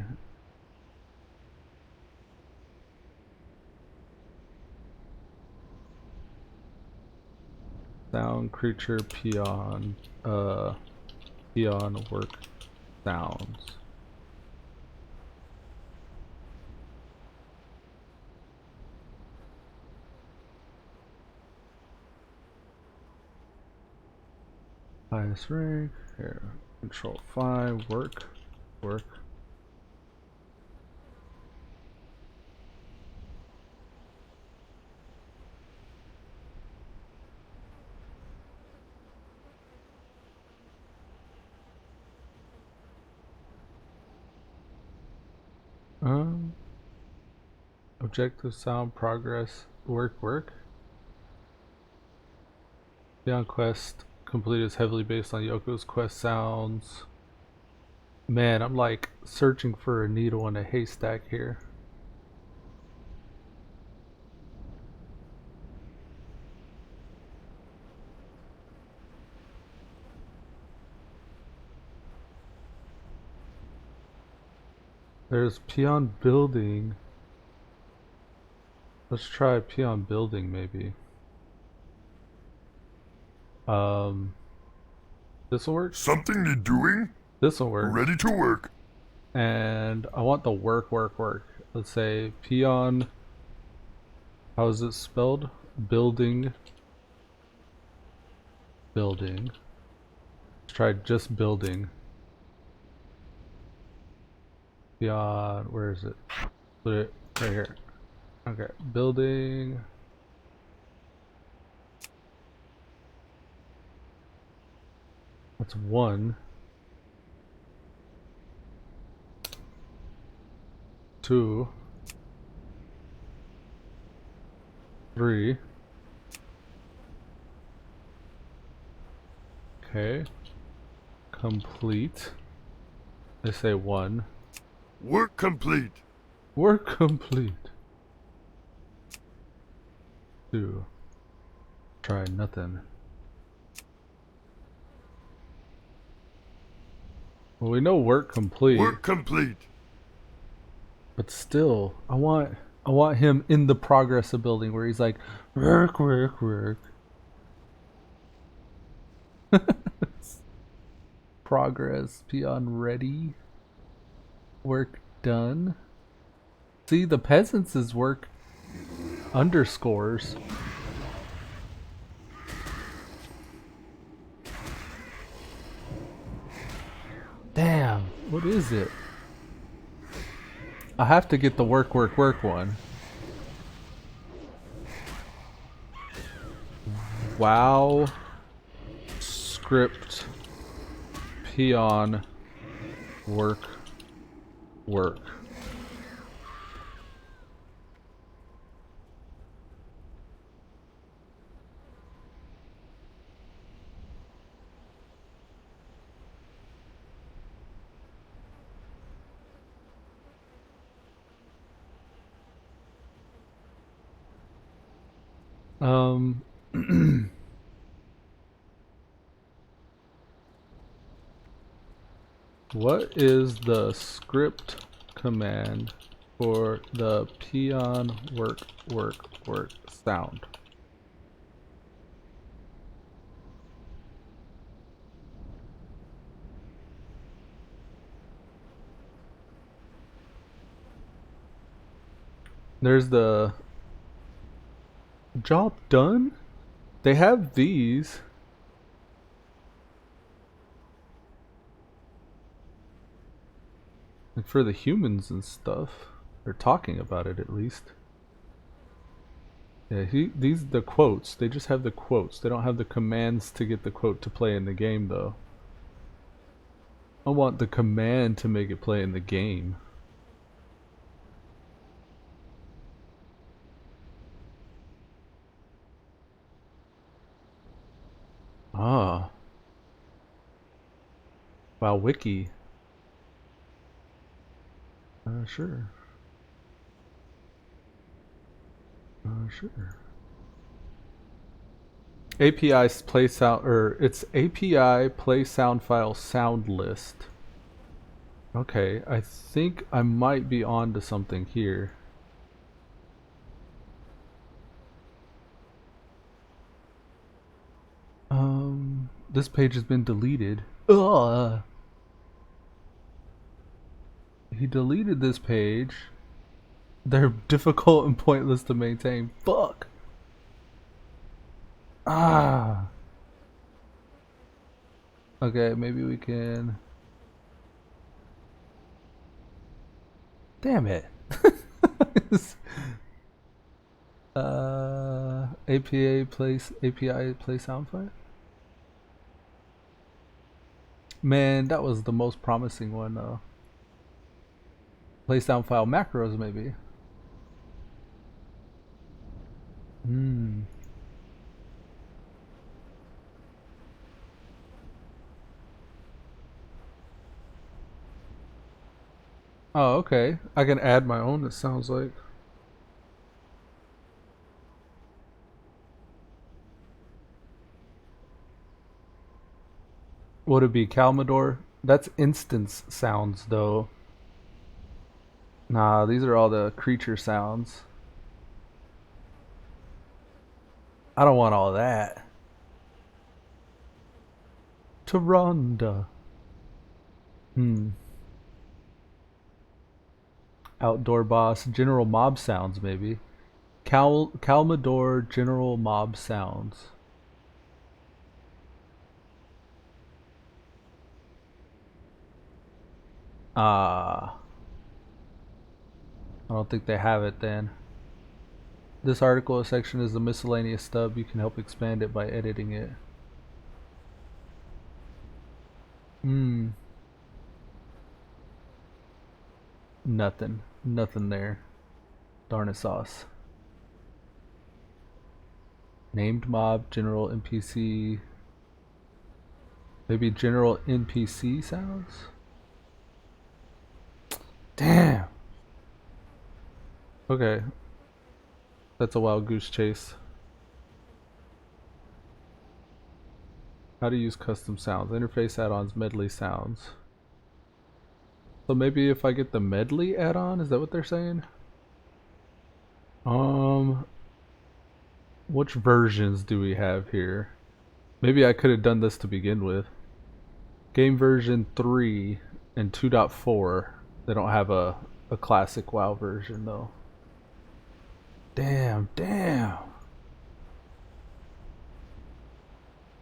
Sound creature peon peon work sounds. Highest rank here. Control 5 work. Objective sound progress work. Beyond quest complete is heavily based on Yoko's quest sounds. Man, I'm like searching for a needle in a haystack here. There's peon building. Let's try peon building maybe. This'll work? Something you're doing? This'll work. Ready to work. And I want the work. Let's say peon. How is it spelled? Building. Let's try just building. Peon, where is it? Put it right here. Okay, building. That's 1. 2. 3. Okay. Complete. I say 1. Work complete. Work complete. 2. Try nothing. Well, we know work complete. Work complete. But still, I want him in the progress of building where he's like, work. Progress, peon ready. Work done. See, the peasants is work underscores. Damn, what is it? I have to get the work one. WoW script peon work. What is the script command for the peon work sound? There's the job done. They have these. Like for the humans and stuff. They're talking about it at least. Yeah, these the quotes. They just have the quotes. They don't have the commands to get the quote to play in the game though. I want the command to make it play in the game. Ah. Wow, wiki. Sure. Sure. API play sound, or it's API play sound file sound list. Okay, I think I might be on to something here. This page has been deleted. Ugh. He deleted this page. They're difficult and pointless to maintain. Fuck. Ah. Okay, maybe we can. Damn it. API play sound file. Man, that was the most promising one though. Play sound file macros maybe. Oh, okay. I can add my own, it sounds like. Would it be Calmador? That's instance sounds though. Nah, these are all the creature sounds. I don't want all that. Taronda. Outdoor boss, general mob sounds maybe. Calmador general mob sounds. I don't think they have it then. This article section is the miscellaneous stub. You can help expand it by editing it. Nothing. Nothing there. Darn it sauce. Named mob, general NPC. Maybe general NPC sounds? Damn. Okay. That's a wild goose chase. How to use custom sounds. Interface add-ons, medley sounds. So maybe if I get the medley add-on, is that what they're saying? Which versions do we have here? Maybe I could have done this to begin with. Game version 3 and 2.4. They don't have a classic WoW version though. Damn.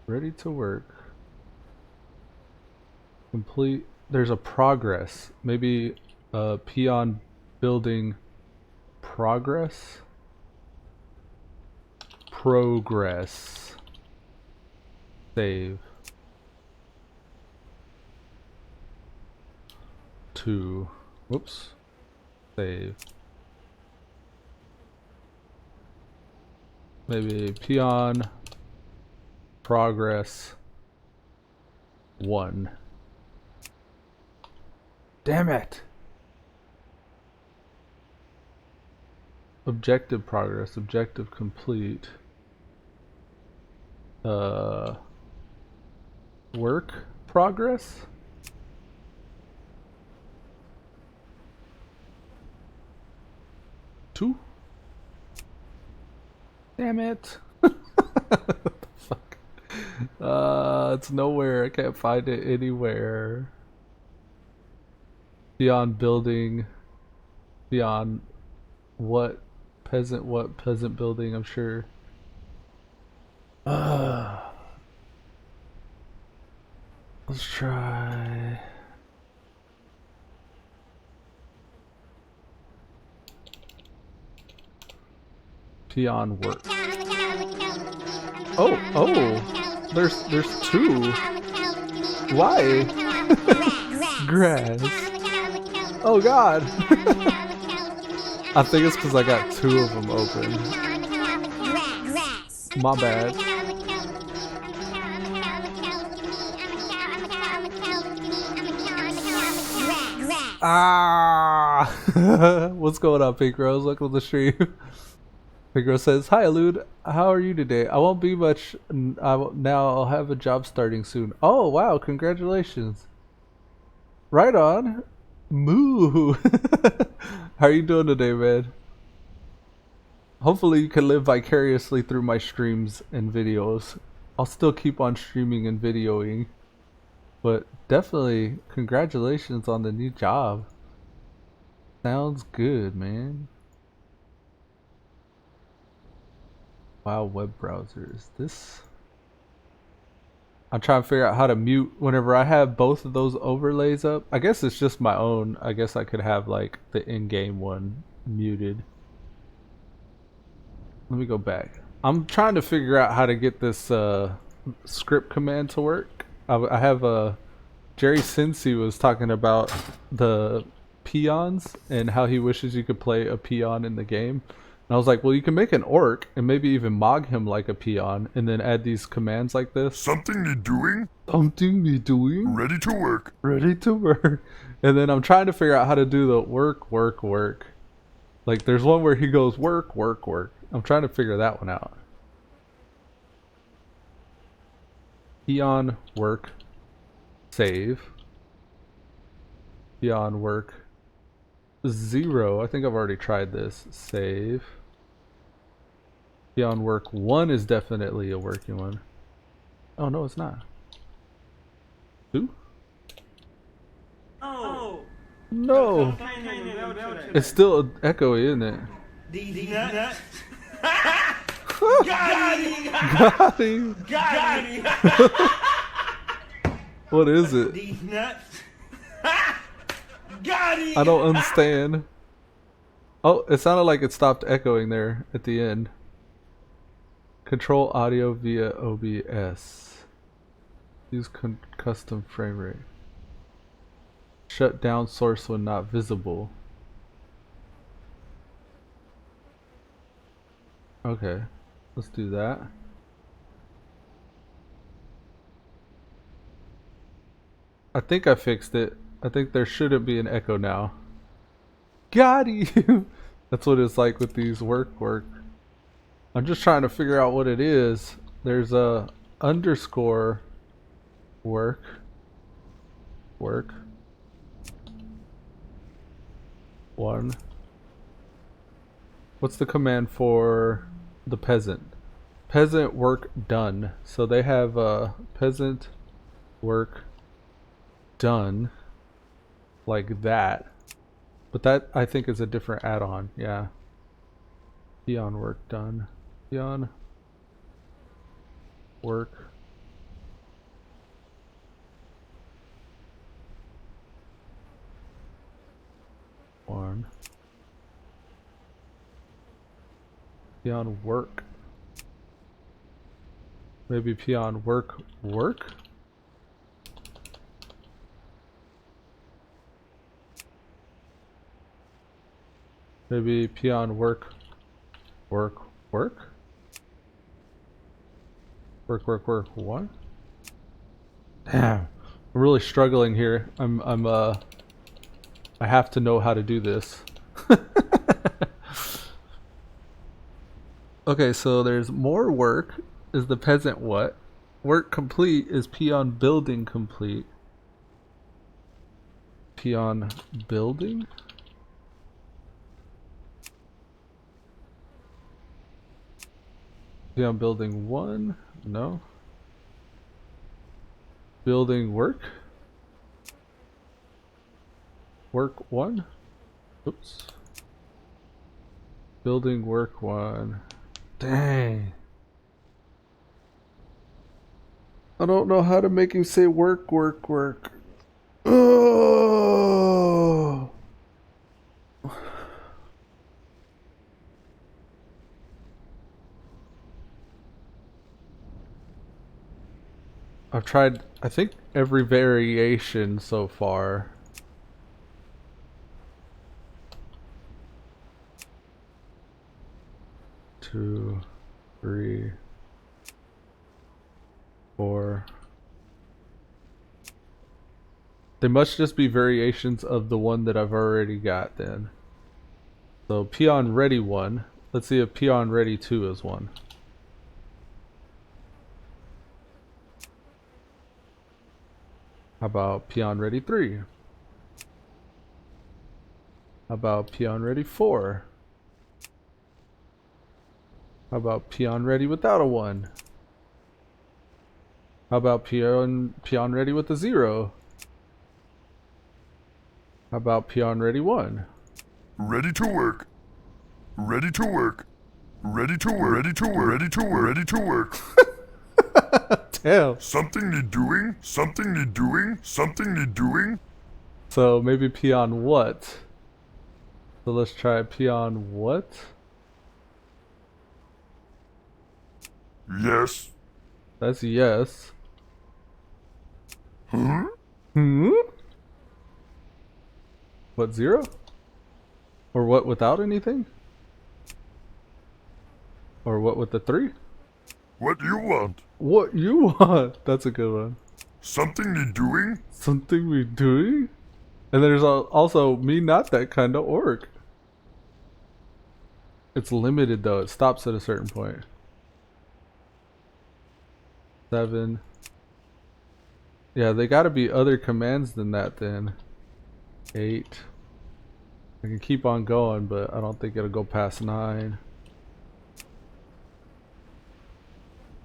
Ready to work. Complete. There's a progress. Maybe peon building progress. Save. 2. Whoops. Save. Maybe peon progress 1. Damn it. Objective progress, objective complete. Work progress? Two? Damn it. What the fuck? It's nowhere. I can't find it anywhere. Beyond building. Beyond what peasant building, I'm sure. Let's try. Peon work. Oh, there's 2. Why? Grass. Oh god. I think it's because I got 2 of them open. My bad. What's going on, Pink Rose? Welcome to the stream. Pink Rose says, "Hi, Elude. How are you today? I won't be much. Now I'll have a job starting soon." Oh, wow! Congratulations. Right on. Moo. How are you doing today, man? Hopefully you can live vicariously through my streams and videos. I'll still keep on streaming and videoing. But definitely congratulations on the new job. Sounds good, man. Wow, web browsers. This I'm trying to figure out how to mute whenever I have both of those overlays up. I guess it's just my own. I guess I could have like the in-game one muted. Let me go back. I'm trying to figure out how to get this script command to work. I have a Jerry Cincy was talking about the peons and how he wishes you could play a peon in the game. And I was like, well, you can make an orc and maybe even mog him like a peon and then add these commands like this. Something you doing? Something you doing? Ready to work. Ready to work. And then I'm trying to figure out how to do the work. Like there's one where he goes work. I'm trying to figure that one out. Peon work. Save. Peon work. 0. I think I've already tried this. Save. Peon work 1 is definitely a working one. Oh no, it's not. 2? Oh no! It's still echoey, isn't it? These nuts. Got him! Got him. What is it? These nuts. Got him. I don't understand. Oh, it sounded like it stopped echoing there at the end. Control audio via OBS. Use custom frame rate. Shut down source when not visible. Okay, let's do that. I think I fixed it. I think there shouldn't be an echo now. Got you! That's what it's like with these work. I'm just trying to figure out what it is. There's a underscore work. One. What's the command for the peasant? Peasant work done. So they have peasant work done like that. But that I think is a different add-on. Yeah. Peon work done. Peon work. One. Peon work. Maybe peon work. Maybe peon work. Work. What? Damn, I'm really struggling here. I have to know how to do this. Okay, so there's more work is the peasant what? Work complete is peon building complete. Peon building? Peon building 1? No. Building work? Work 1? Oops. Building work 1. Dang. I don't know how to make him say work. Oh. I've tried, I think, every variation so far. Two, 3, 4. They must just be variations of the one that I've already got then. So peon ready 1. Let's see if peon ready 2 is 1. How about peon ready 3? How about peon ready 4? How about peon ready without a 1? How about peon ready with a 0? How about peon ready 1? Ready to work. Ready to work. Ready to work. Ready to work. Ready to work. Ready to work. Damn. Something need doing. Something need doing. Something need doing. So maybe peon what? So let's try peon what? Yes. That's yes. Huh? What, 0? Or what without anything? Or what with the 3? What you want? What you want? That's a good one. Something need doing. Something we doing? And there's also me not that kind of orc. It's limited though. It stops at a certain point. 7. Yeah, they gotta be other commands than that then. 8. I can keep on going, but I don't think it'll go past 9.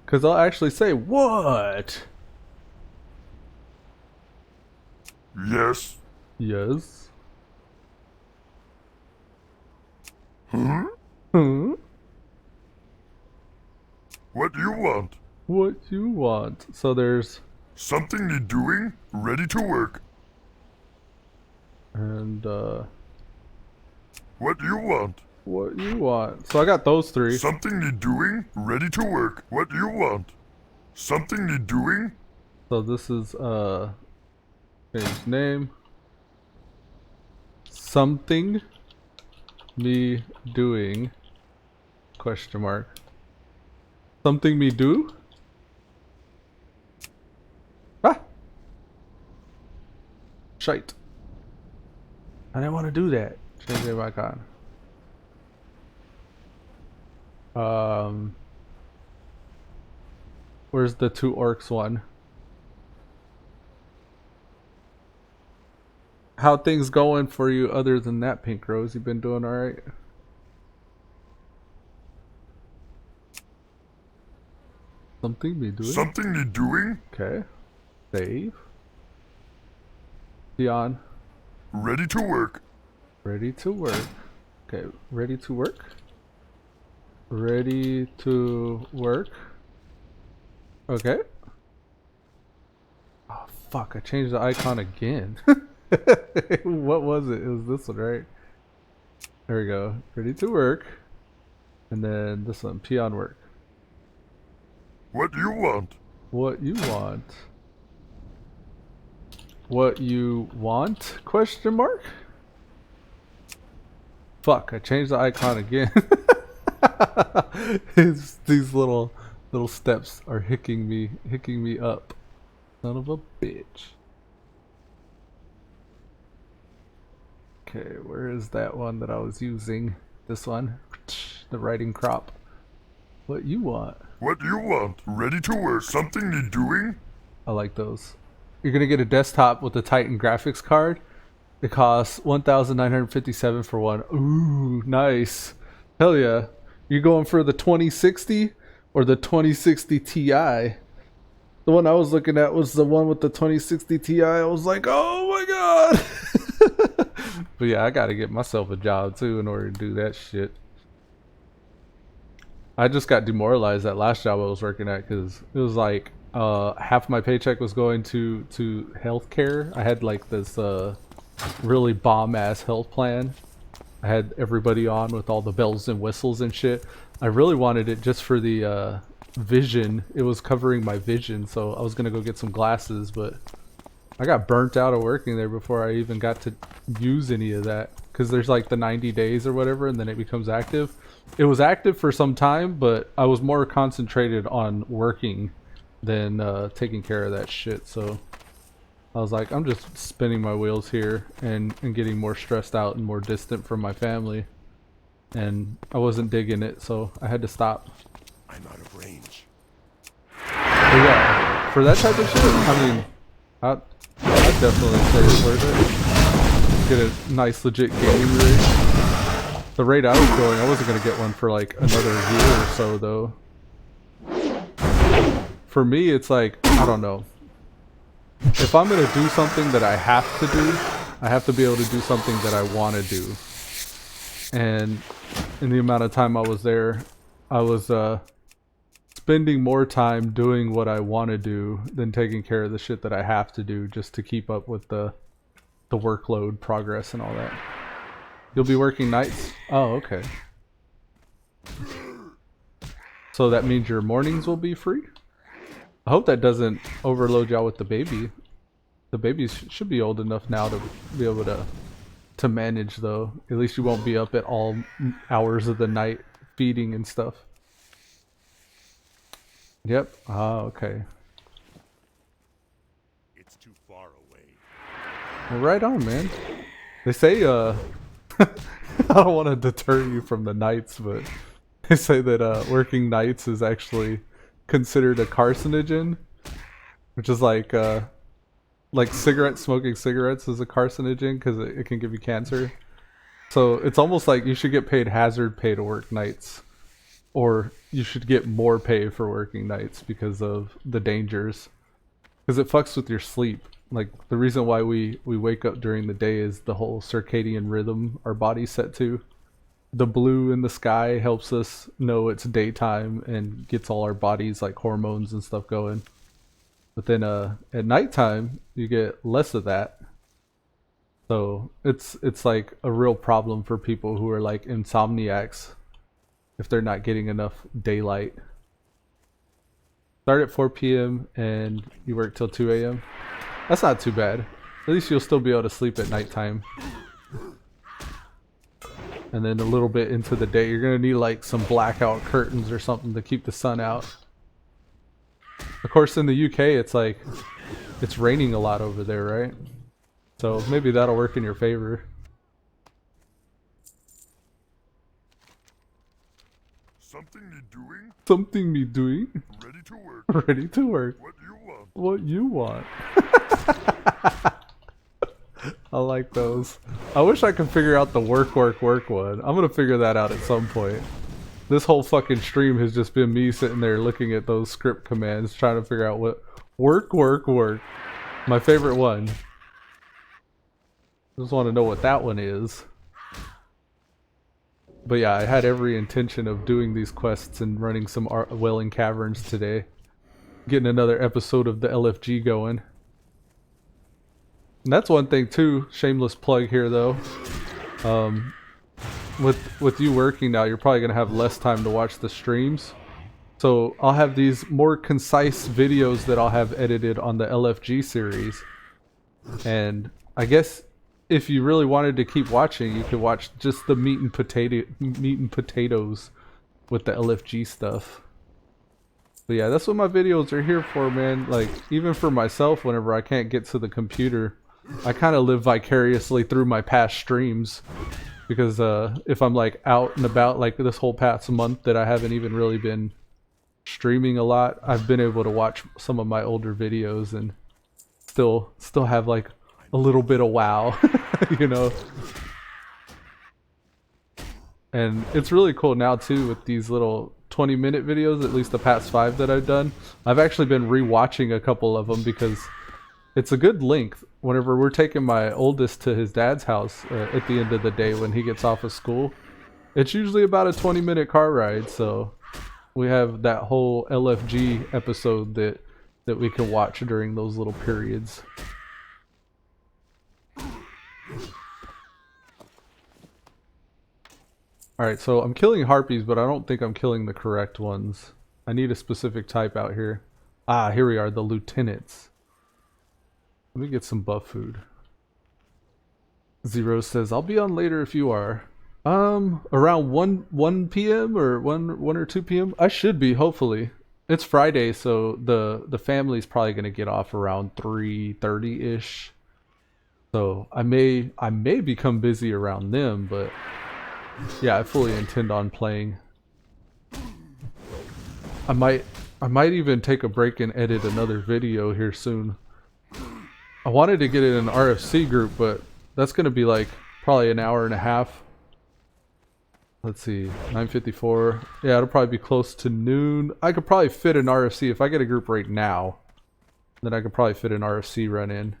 Cause I'll actually say, what? Yes. Yes. Huh? Huh? What you want? What you want? So there's Something need doing. Ready to work. and What you want? what you want? So I got those 3. Something need doing. Ready to work. What you want? Something need doing. So this is change name. Something me doing question mark. Something me do? Ah! Shite. I didn't want to do that. Change name icon. Where's the 2 orcs one? How things going for you other than that, Pink Rose? You been doing alright? Something me doing? Something need doing. Okay. Save. Dion. Ready to work. Ready to work. Okay, ready to work. Ready to work. Okay. Oh fuck, I changed the icon again. What was it? It was this one, right? There we go. Ready to work. And then this one, peon work. What you want? What you want? What you want? Question mark? Fuck, I changed the icon again. These little steps are hicking me up. Son of a bitch. Okay, where is that one that I was using? This one? The writing crop. What you want? What you want? Ready to work. Something need doing. I like those. You're gonna get a desktop with a Titan graphics card. It costs 1,957 for one. Ooh, nice. Hell yeah. You going for the 2060 or the 2060 Ti? The one I was looking at was the one with the 2060 Ti. I was like, oh my god. But yeah, I gotta get myself a job too in order to do that shit. I just got demoralized that last job I was working at because it was like half my paycheck was going to healthcare. I had like this really bomb ass health plan. I had everybody on with all the bells and whistles and shit. I really wanted it just for the vision. It was covering my vision, so I was gonna go get some glasses, but I got burnt out of working there before I even got to use any of that. Because there's like the 90 days or whatever, and then it becomes active. It was active for some time, but I was more concentrated on working than taking care of that shit. So I was like, I'm just spinning my wheels here and getting more stressed out and more distant from my family. And I wasn't digging it, so I had to stop. I'm out of range. But yeah, for that type of shit, I mean, I'd definitely say it's worth it. get a nice legit gaming rig. The rate I was going, I wasn't gonna get one for like another year or so though. For me, it's like, I don't know. If I'm gonna do something that I have to do, I have to be able to do something that I want to do. And in the amount of time I was there, I was spending more time doing what I want to do than taking care of the shit that I have to do just to keep up with the workload progress and all that. You'll be working nights? Oh, okay. So that means your mornings will be free? I hope that doesn't overload y'all with the baby. The baby should be old enough now to be able to manage though. At least you won't be up at all hours of the night feeding and stuff. Yep. Ah, okay. It's too far away. Well, right on, man. They say, I don't want to deter you from the nights, but they say that working nights is actually considered a carcinogen, which is like smoking cigarettes is a carcinogen because it can give you cancer. So it's almost like you should get paid hazard pay to work nights, or you should get more pay for working nights because of the dangers, because it fucks with your sleep. Like the reason why we wake up during the day is the whole circadian rhythm our body's set to. The blue in the sky helps us know it's daytime and gets all our bodies like hormones and stuff going. But then at nighttime you get less of that. So it's like a real problem for people who are like insomniacs if they're not getting enough daylight. Start at 4 p.m. and you work till 2 a.m. That's not too bad. At least you'll still be able to sleep at nighttime. And then a little bit into the day, you're gonna need like some blackout curtains or something to keep the sun out. Of course, in the UK, it's like, it's raining a lot over there, right? So maybe that'll work in your favor. Something me doing? Something me doing? Ready to work. Ready to work. What you want? What you want. I like those. I wish I could figure out the work one. I'm gonna figure that out at some point. This whole fucking stream has just been me sitting there looking at those script commands, trying to figure out what work. My favorite one. Just want to know what that one is. But yeah, I had every intention of doing these quests and running some Wailing Caverns today. Getting another episode of the LFG going. And that's one thing too, shameless plug here though. With you working now, you're probably going to have less time to watch the streams. So I'll have these more concise videos that I'll have edited on the LFG series. And I guess if you really wanted to keep watching, you could watch just the meat and potatoes with the LFG stuff. But yeah, that's what my videos are here for, man. Like, even for myself, whenever I can't get to the computer, I kind of live vicariously through my past streams. Because if I'm like out and about, like this whole past month that I haven't even really been streaming a lot, I've been able to watch some of my older videos and still have like a little bit of WoW, you know. And it's really cool now too with these little 20-minute videos, at least the past 5 that I've done. I've actually been rewatching a couple of them because it's a good length. Whenever we're taking my oldest to his dad's house at the end of the day when he gets off of school, it's usually about a 20-minute car ride. So we have that whole LFG episode that we can watch during those little periods. Alright, so I'm killing harpies, but I don't think I'm killing the correct ones. I need a specific type out here. Ah, here we are, the lieutenants. Let me get some buff food. Zero says, I'll be on later if you are. Around 1 p.m. or 1 or 2 p.m. I should be, hopefully. It's Friday, so the family's probably gonna get off around 3:30-ish. So I may become busy around them, but yeah, I fully intend on playing. I might even take a break and edit another video here soon. I wanted to get it in an RFC group, but That's gonna be like probably an hour and a half. Let's see, 9:54. Yeah, it'll probably be close to noon. I could probably fit an RFC if I get a group right now. Then I could probably fit an RFC run in.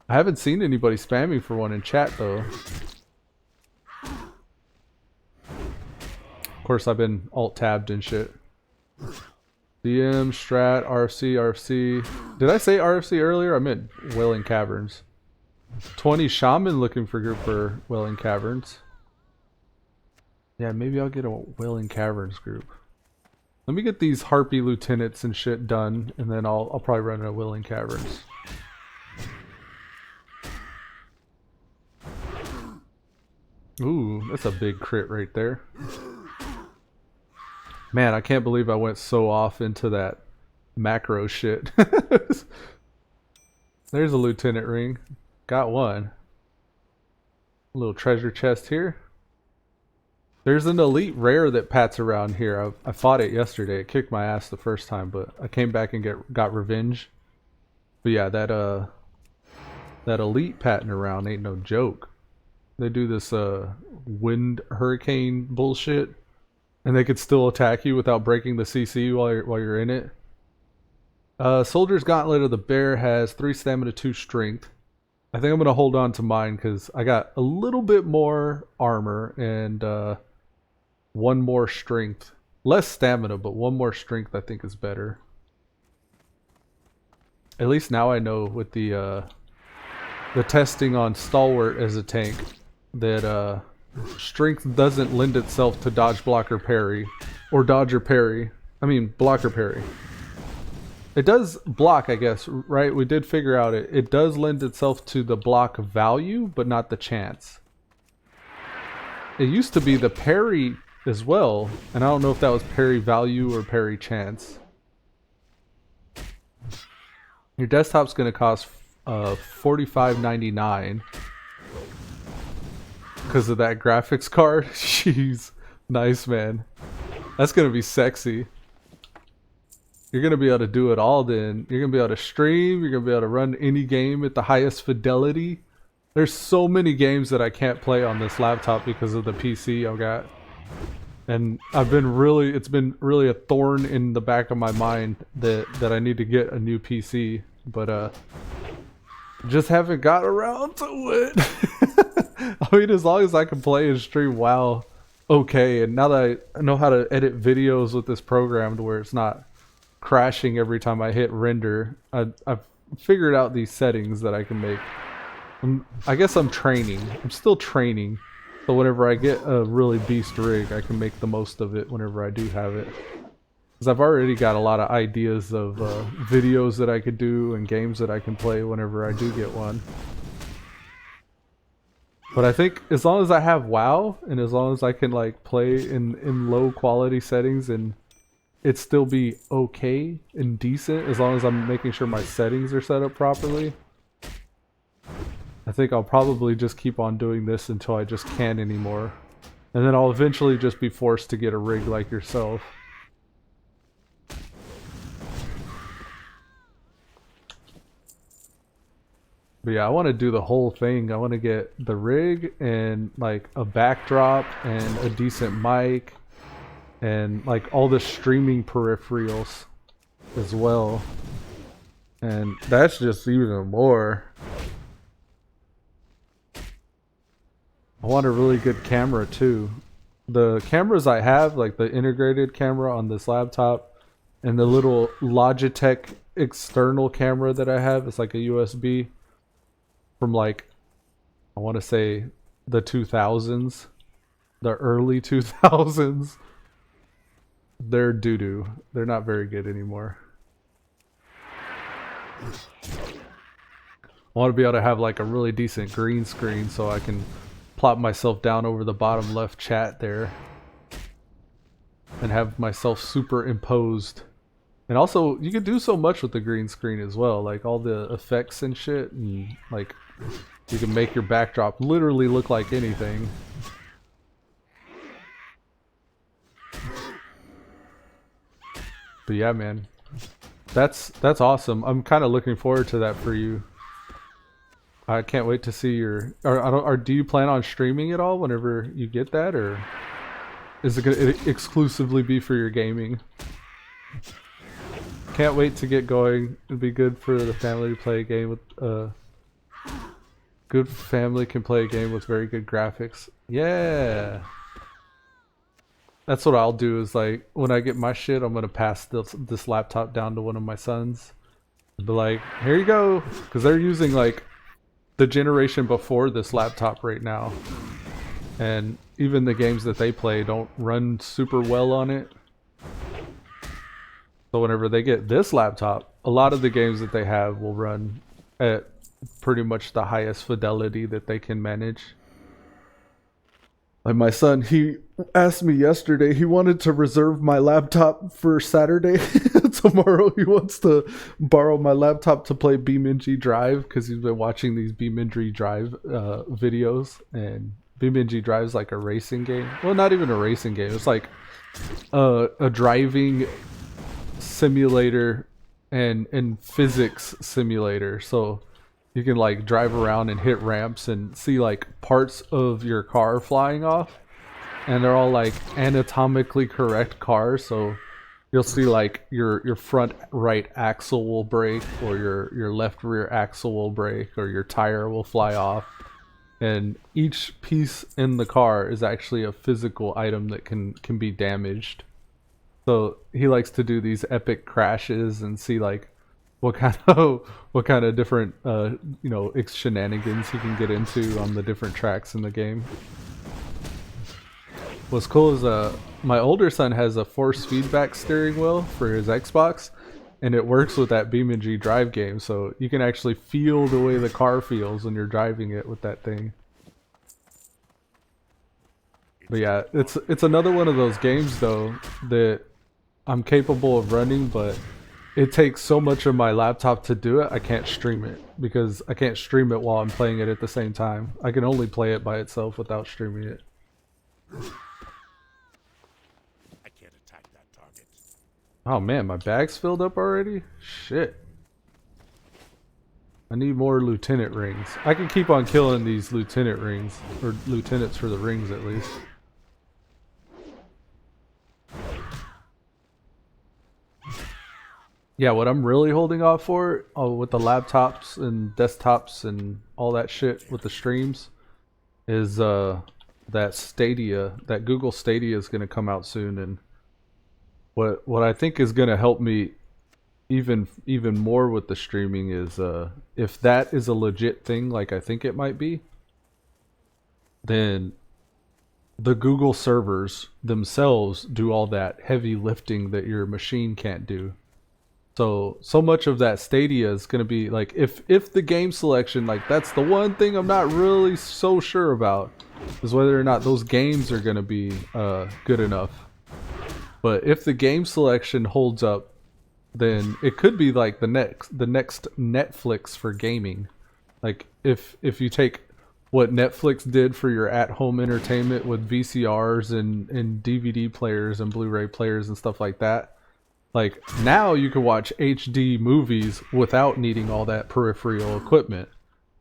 I haven't seen anybody spamming for one in chat though. Of course, I've been alt-tabbed and shit. DM, Strat, RFC, RFC. Did I say RFC earlier? I meant Wailing Caverns. 20 Shaman looking for group for Wailing Caverns. Yeah, maybe I'll get a Wailing Caverns group. Let me get these Harpy Lieutenants and shit done, and then I'll probably run a Wailing Caverns. Ooh, that's a big crit right there. Man, I can't believe I went so off into that macro shit. There's a Lieutenant ring. Got one. A little treasure chest here. There's an elite rare that pats around here. I fought it yesterday. It kicked my ass the first time, but I came back and got revenge. But yeah, that elite patting around ain't no joke. They do this wind hurricane bullshit, and they could still attack you without breaking the CC while you're in it. Soldier's Gauntlet of the Bear has 3 stamina, 2 strength. I think I'm gonna hold on to mine because I got a little bit more armor and 1 more strength. Less stamina, but 1 more strength I think is better. At least now I know with the testing on Stalwart as a tank that strength doesn't lend itself to dodge, block, or parry. Or dodge or parry. I mean block or parry. It does block, I guess, right? We did figure out it does lend itself to the block value, but not the chance. It used to be the parry as well, and I don't know if that was parry value or parry chance. Your desktop's going to cost $45.99 because of that graphics card. Jeez, nice, man. That's going to be sexy. You're going to be able to do it all then. You're going to be able to stream. You're going to be able to run any game at the highest fidelity. There's so many games that I can't play on this laptop because of the PC I've got. And it's been really a thorn in the back of my mind that I need to get a new PC. But just haven't got around to it. I mean, as long as I can play and stream WoW okay. And now that I know how to edit videos with this program to where it's not crashing every time I hit render, I've figured out these settings that I can make. I guess I'm training. I'm still training. So whenever I get a really beast rig, I can make the most of it whenever I do have it. Because I've already got a lot of ideas of videos that I could do and games that I can play whenever I do get one. But I think as long as I have WoW, and as long as I can like play in low quality settings and it still be okay and decent, as long as I'm making sure my settings are set up properly, I think I'll probably just keep on doing this until I just can't anymore. And then I'll eventually just be forced to get a rig like yourself. But yeah, I want to do the whole thing. I want to get the rig and like a backdrop and a decent mic and like all the streaming peripherals as well. And that's just even more. I want a really good camera too. The cameras I have, like the integrated camera on this laptop and the little Logitech external camera that I have, it's like a USB from like, I want to say the 2000s, the early 2000s. They're doo-doo. They're not very good anymore. I want to be able to have like a really decent green screen so I can plop myself down over the bottom left chat there and have myself superimposed. And also, you can do so much with the green screen as well, like all the effects and shit, and like you can make your backdrop literally look like anything. But yeah, man, that's awesome. I'm kind of looking forward to that for you. I can't wait to see your. Or do you plan on streaming it all whenever you get that, or is it gonna exclusively be for your gaming? Can't wait to get going. It'd be good for the family to play a game with. Good family can play a game with very good graphics. Yeah. That's what I'll do. Is like when I get my shit, I'm gonna pass this laptop down to one of my sons. Be like, here you go, because they're using like the generation before this laptop right now, and even the games that they play don't run super well on it. So whenever they get this laptop, a lot of the games that they have will run at pretty much the highest fidelity that they can manage. Like my son, he asked me yesterday, he wanted to reserve my laptop for Saturday. Tomorrow he wants to borrow my laptop to play BeamNG Drive, because he's been watching these BeamNG Drive videos, and BeamNG Drive is like a racing game. Well, not even a racing game. It's like a driving simulator and physics simulator. So you can like drive around and hit ramps and see like parts of your car flying off, and they're all like anatomically correct cars. So you'll see like your front right axle will break, or your left rear axle will break, or your tire will fly off, and each piece in the car is actually a physical item that can be damaged. So he likes to do these epic crashes and see like what kind of different shenanigans he can get into on the different tracks in the game. What's cool is my older son has a force feedback steering wheel for his Xbox, and it works with that BeamNG Drive game, so you can actually feel the way the car feels when you're driving it with that thing. But yeah, it's another one of those games though that I'm capable of running, but it takes so much of my laptop to do it. I can't stream it, because I can't stream it while I'm playing it at the same time. I can only play it by itself without streaming it. I can't attack that target. Oh man, my bag's filled up already? Shit. I need more lieutenant rings. I can keep on killing these lieutenant rings, or lieutenants for the rings at least. Yeah, what I'm really holding off for with the laptops and desktops and all that shit with the streams is that Stadia, that Google Stadia is going to come out soon, and what I think is going to help me even more with the streaming is if that is a legit thing like I think it might be, then the Google servers themselves do all that heavy lifting that your machine can't do. So much of that Stadia is going to be like, if the game selection, like that's the one thing I'm not really so sure about, is whether or not those games are going to be good enough. But if the game selection holds up, then it could be like the next Netflix for gaming. Like if you take what Netflix did for your at-home entertainment with VCRs and DVD players and Blu-ray players and stuff like that, like now you can watch HD movies without needing all that peripheral equipment.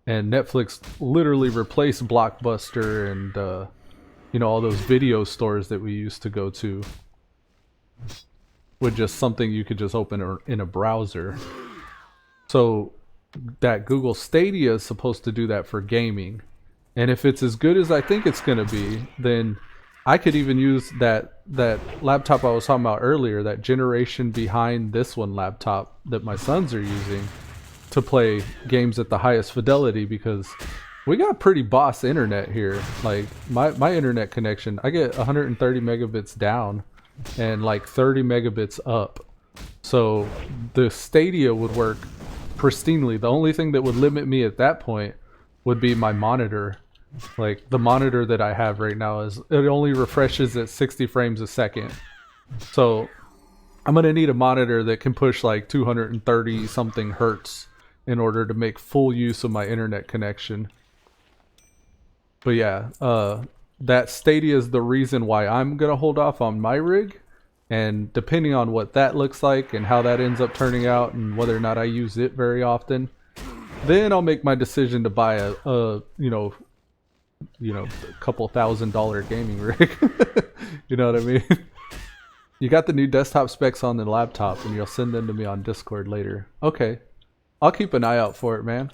And Netflix literally replaced Blockbuster and all those video stores that we used to go to with just something you could just open in a browser. So that Google Stadia is supposed to do that for gaming. And if it's as good as I think it's going to be, then I could even use that laptop I was talking about earlier, that generation behind this one laptop that my sons are using, to play games at the highest fidelity, because we got pretty boss internet here. Like my internet connection, I get 130 megabits down and like 30 megabits up. So the Stadia would work pristinely. The only thing that would limit me at that point would be my monitor. Like the monitor that I have right now it only refreshes at 60 frames a second. So I'm going to need a monitor that can push like 230 something hertz in order to make full use of my internet connection. But yeah, that Stadia is the reason why I'm going to hold off on my rig. And depending on what that looks like and how that ends up turning out and whether or not I use it very often, Then I'll make my decision to buy a a couple $1,000 gaming rig. You know what I mean? You got the new desktop specs on the laptop, and you'll send them to me on Discord later. Okay, I'll keep an eye out for it, man.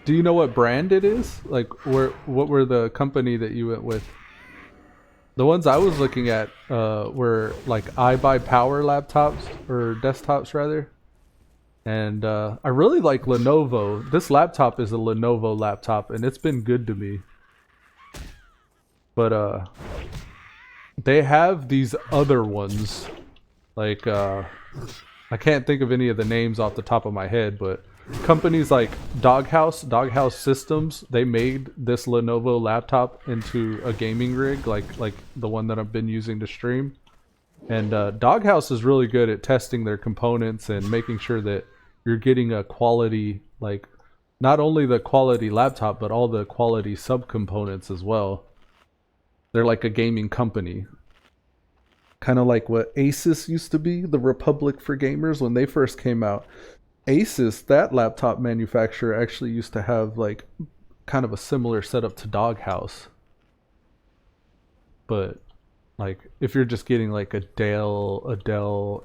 Do you know what brand it is? Like, what were the company that you went with? The ones I was looking at were like iBuyPower laptops, or desktops rather. And I really like Lenovo. This laptop is a Lenovo laptop, and it's been good to me. But they have these other ones. Like, I can't think of any of the names off the top of my head, but companies like Doghouse Systems, they made this Lenovo laptop into a gaming rig, like the one that I've been using to stream. And Doghouse is really good at testing their components and making sure that you're getting a quality, like, not only the quality laptop, but all the quality subcomponents as well. They're like a gaming company. Kind of like what Asus used to be, the Republic for Gamers, when they first came out. Asus, that laptop manufacturer, actually used to have like kind of a similar setup to Doghouse. But like if you're just getting like a Dell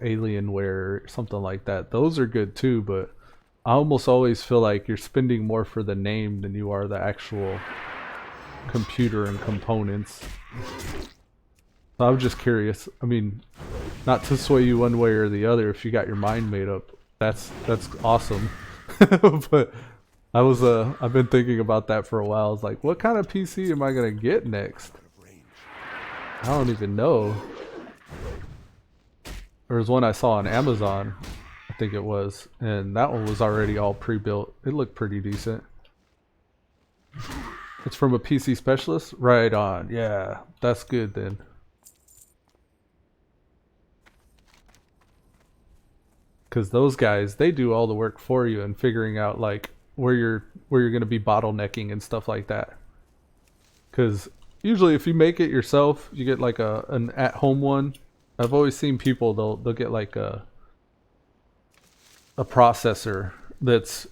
Alienware, something like that, those are good too, but I almost always feel like you're spending more for the name than you are the actual computer and components. So I'm just curious. I mean, not to sway you one way or the other if you got your mind made up. That's awesome. But I've been thinking about that for a while. I was like, what kind of PC am I gonna get next? I don't even know. There was one I saw on Amazon, I think it was, and that one was already all pre-built. It looked pretty decent. It's from a PC specialist? Right on. Yeah, that's good then. Because those guys, they do all the work for you and figuring out like where you're going to be bottlenecking and stuff like that. Because usually if you make it yourself, you get like an at-home one. I've always seen people, they'll get like a processor that's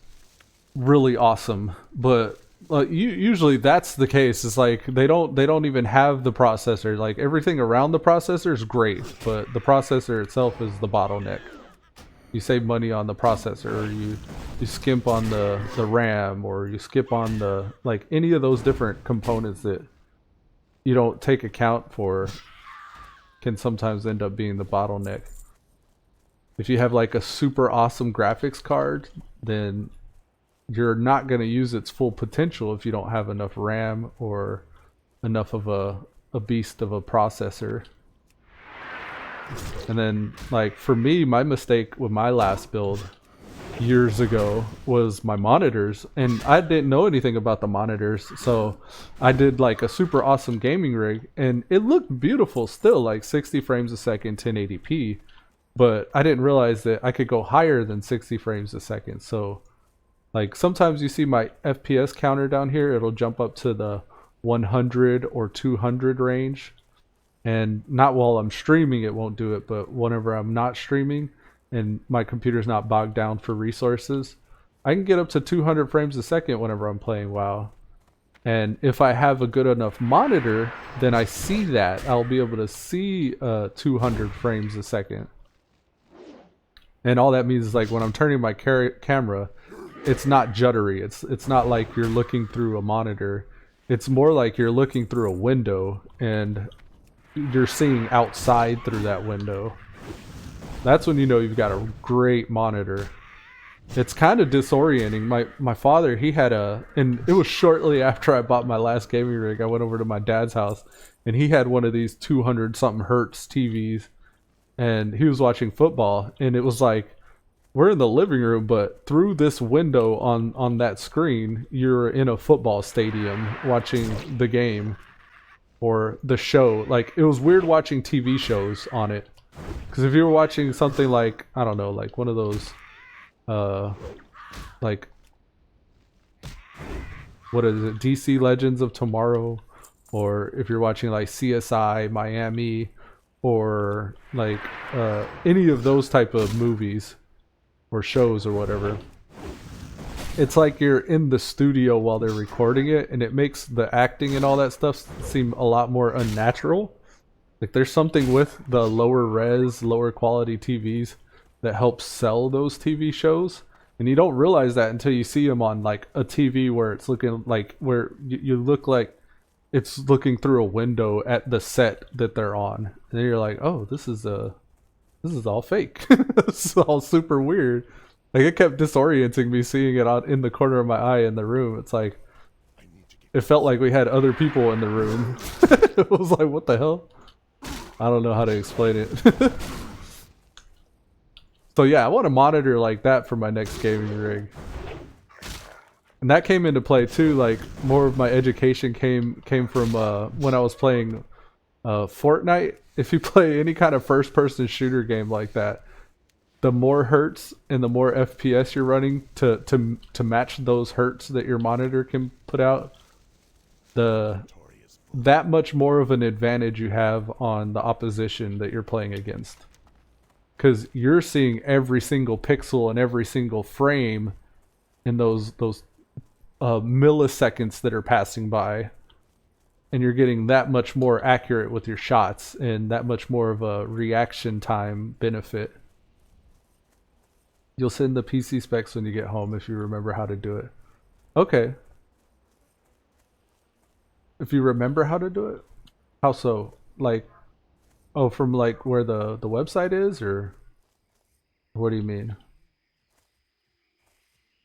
really awesome, but usually that's the case. It's like they don't even have the processor. Like everything around the processor is great, but the processor itself is the bottleneck. You save money on the processor, or you skimp on the RAM, or you skip on the, like, any of those different components that you don't take account for can sometimes end up being the bottleneck. If you have like a super awesome graphics card, then you're not going to use its full potential if you don't have enough RAM or enough of a beast of a processor. And then, like, for me, my mistake with my last build years ago was my monitors, and I didn't know anything about the monitors, so I did like a super awesome gaming rig, and it looked beautiful still, like 60 frames a second, 1080p, but I didn't realize that I could go higher than 60 frames a second. So like sometimes you see my FPS counter down here, it'll jump up to the 100 or 200 range. And not while I'm streaming, it won't do it, but whenever I'm not streaming and my computer's not bogged down for resources, I can get up to 200 frames a second whenever I'm playing WoW. And if I have a good enough monitor, then I see that. I'll be able to see 200 frames a second. And all that means is like when I'm turning my camera, it's not juddery. It's not like you're looking through a monitor. It's more like you're looking through a window and you're seeing outside through that window. That's when you know you've got a great monitor. It's kind of disorienting. My father, he had and it was shortly after I bought my last gaming rig, I went over to my dad's house and he had one of these 200 something hertz TVs, and he was watching football, and it was like we're in the living room, but through this window on that screen, you're in a football stadium watching the game or the show. Like, it was weird watching TV shows on it, because if you were watching something like, I don't know, like one of those like, what is it, DC Legends of Tomorrow, or if you're watching like CSI Miami, or like any of those type of movies or shows or whatever, it's like you're in the studio while they're recording it, and it makes the acting and all that stuff seem a lot more unnatural. Like there's something with the lower res, lower quality TVs that helps sell those TV shows, and you don't realize that until you see them on like a TV where it's looking like where you look like it's looking through a window at the set that they're on, and then you're like, oh, this is all fake. This is all super weird. Like it kept disorienting me seeing it out in the corner of my eye in the room. It's like it felt like we had other people in the room. It was like, what the hell? I don't know how to explain it. So yeah, I want a monitor like that for my next gaming rig. And that came into play too. Like more of my education came from when I was playing Fortnite. If you play any kind of first-person shooter game like that, the more hertz and the more FPS you're running to match those hertz that your monitor can put out, that much more of an advantage you have on the opposition that you're playing against. Because you're seeing every single pixel and every single frame in those milliseconds that are passing by. And you're getting that much more accurate with your shots and that much more of a reaction time benefit. You'll send the PC specs when you get home if you remember how to do it. Okay. If you remember how to do it? How so? Like, oh, from like where the website is, or what do you mean?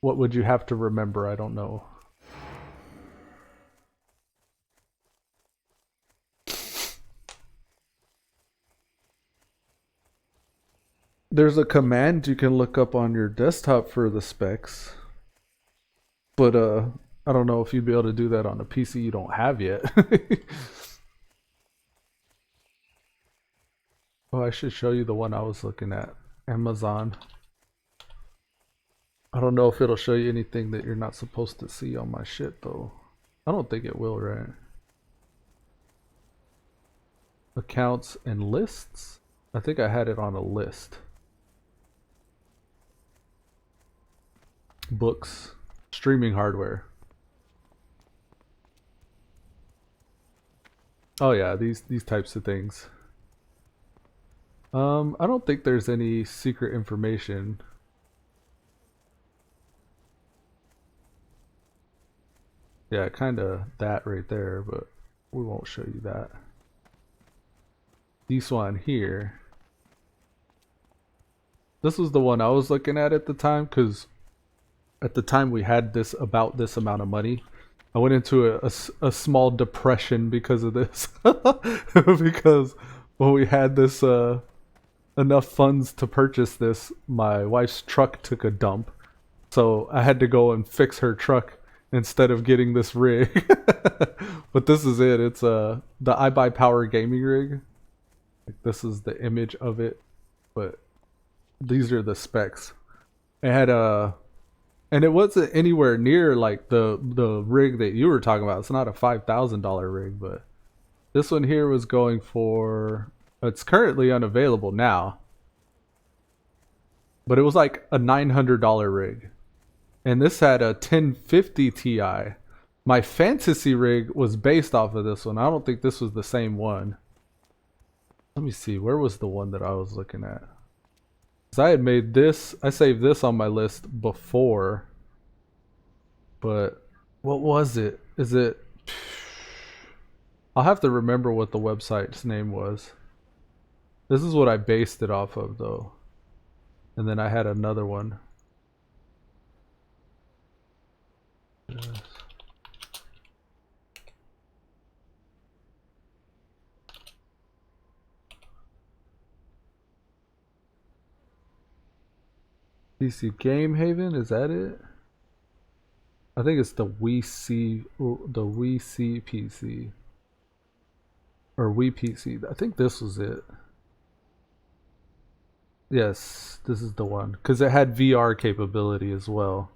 What would you have to remember? I don't know. There's a command you can look up on your desktop for the specs. But I don't know if you'd be able to do that on a PC you don't have yet. Oh, I should show you the one I was looking at. Amazon. I don't know if it'll show you anything that you're not supposed to see on my shit though. I don't think it will, right? Accounts and lists? I think I had it on a list. Books. Streaming hardware. Oh yeah, these types of things. I don't think there's any secret information. Yeah, kind of that right there, but we won't show you that. This one here. This was the one I was looking at the time, because at the time we had this about this amount of money. I went into a small depression because of this. Because when we had this enough funds to purchase this, my wife's truck took a dump. So I had to go and fix her truck instead of getting this rig. But this is it. It's the iBuyPower gaming rig. Like, this is the image of it. But these are the specs. It had and it wasn't anywhere near like the rig that you were talking about. It's not a $5,000 rig, but this one here was going for, it's currently unavailable now, but it was like a $900 rig. And this had a 1050 Ti. My fantasy rig was based off of this one. I don't think this was the same one. Let me see, where was the one that I was looking at? I had made this, I saved this on my list before, but what was it? Is it, I'll have to remember what the website's name was. This is what I based it off of though. And then I had another one. Yes. PC Game Haven, is that it? I think it's the WC PC. Or Wii PC. I think this was it. Yes, this is the one. Because it had VR capability as well.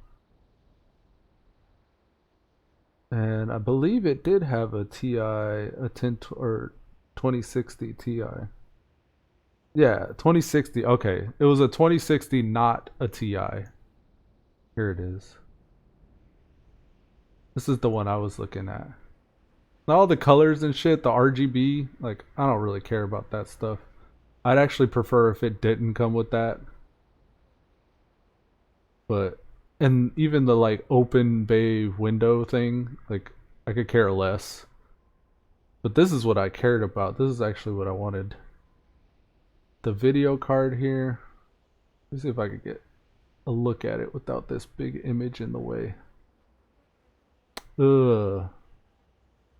And I believe it did have a TI, a 10 or 2060 Ti. Yeah, 2060. Okay, it was a 2060, not a Ti. Here it is. This is the one I was looking at. All the colors and shit, the RGB, like, I don't really care about that stuff. I'd actually prefer if it didn't come with that. But, and even the, like, open bay window thing, like, I could care less. But this is what I cared about. This is actually what I wanted. The video card here. Let me see if I could get a look at it without this big image in the way. Ugh.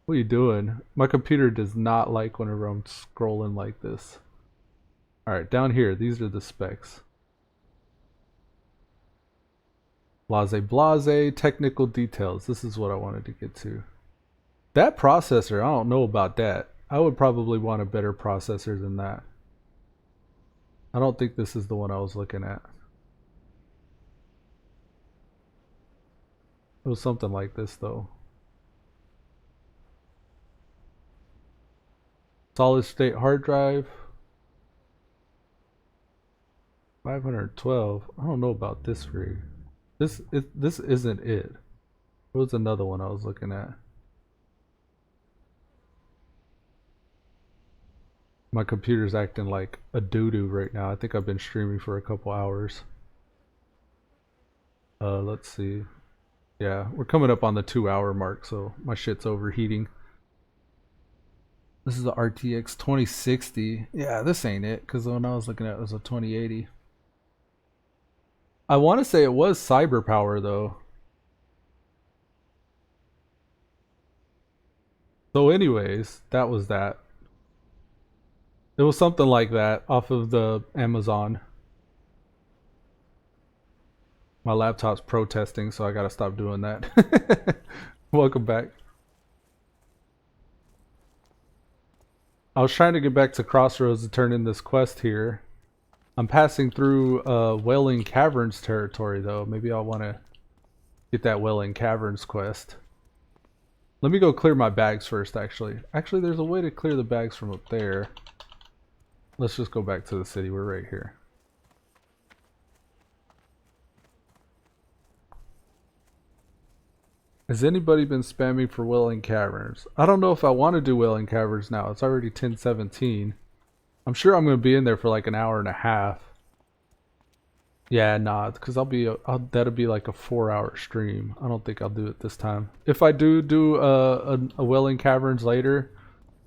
What are you doing? My computer does not like whenever I'm scrolling like this. Alright, down here, these are the specs. Blase blase, technical details. This is what I wanted to get to. That processor, I don't know about that. I would probably want a better processor than that. I don't think this is the one I was looking at. It was something like this though. Solid state hard drive. 512. I don't know about this rig. This isn't it. What was another one I was looking at? My computer's acting like a doo-doo right now. I think I've been streaming for a couple hours. Let's see. Yeah, we're coming up on the 2-hour mark, so my shit's overheating. This is the RTX 2060. Yeah, this ain't it, because the one I was looking at was a 2080. I want to say it was cyber power, though. So anyways, that was that. It was something like that off of the Amazon. My laptop's protesting, so I gotta stop doing that. Welcome back. I was trying to get back to Crossroads to turn in this quest here. I'm passing through Wailing Caverns territory though. Maybe I'll want to get that Wailing Caverns quest. Let me go clear my bags first actually. Actually, there's a way to clear the bags from up there. Let's just go back to the city. We're right here. Has anybody been spamming for Wailing Caverns? I don't know if I want to do Wailing Caverns now. It's already 10:17. I'm sure I'm going to be in there for like an hour and a half. Yeah, nah, because that'll be like a 4-hour stream. I don't think I'll do it this time. If I do a Wailing Caverns later,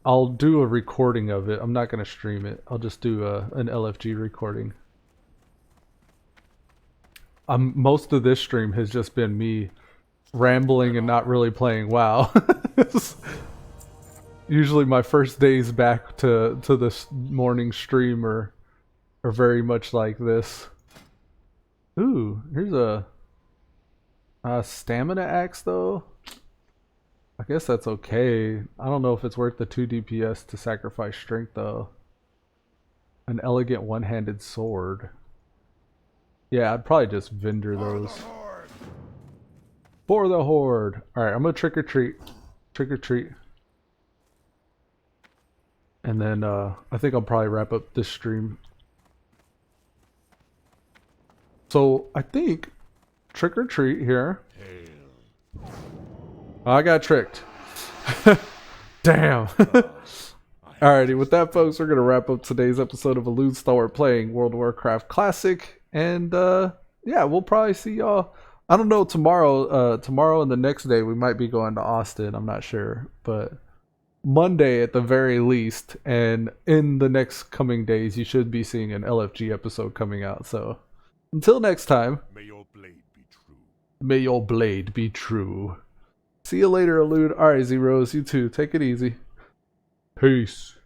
I'll do a recording of it. I'm not going to stream it. I'll just do an LFG recording. Most of this stream has just been me rambling and not really playing WoW. Usually my first days back to this morning stream are very much like this. Ooh, here's a stamina axe though. I guess that's okay. I don't know if it's worth the 2 DPS to sacrifice strength though. An elegant one-handed sword. Yeah, I'd probably just vendor those. For the horde. Alright, I'm gonna trick or treat. Trick or treat. And then I think I'll probably wrap up this stream. So I think trick or treat here. Oh, I got tricked. Damn. Alrighty, with that folks, we're gonna wrap up today's episode of Elude Stalwart playing World of Warcraft Classic. And yeah, we'll probably see y'all. I don't know, tomorrow and the next day we might be going to Austin, I'm not sure, but Monday at the very least, and in the next coming days you should be seeing an LFG episode coming out. So until next time, May your blade be true. may your blade be true. See you later, Elude. Alright, Zeros, you too, take it easy. Peace.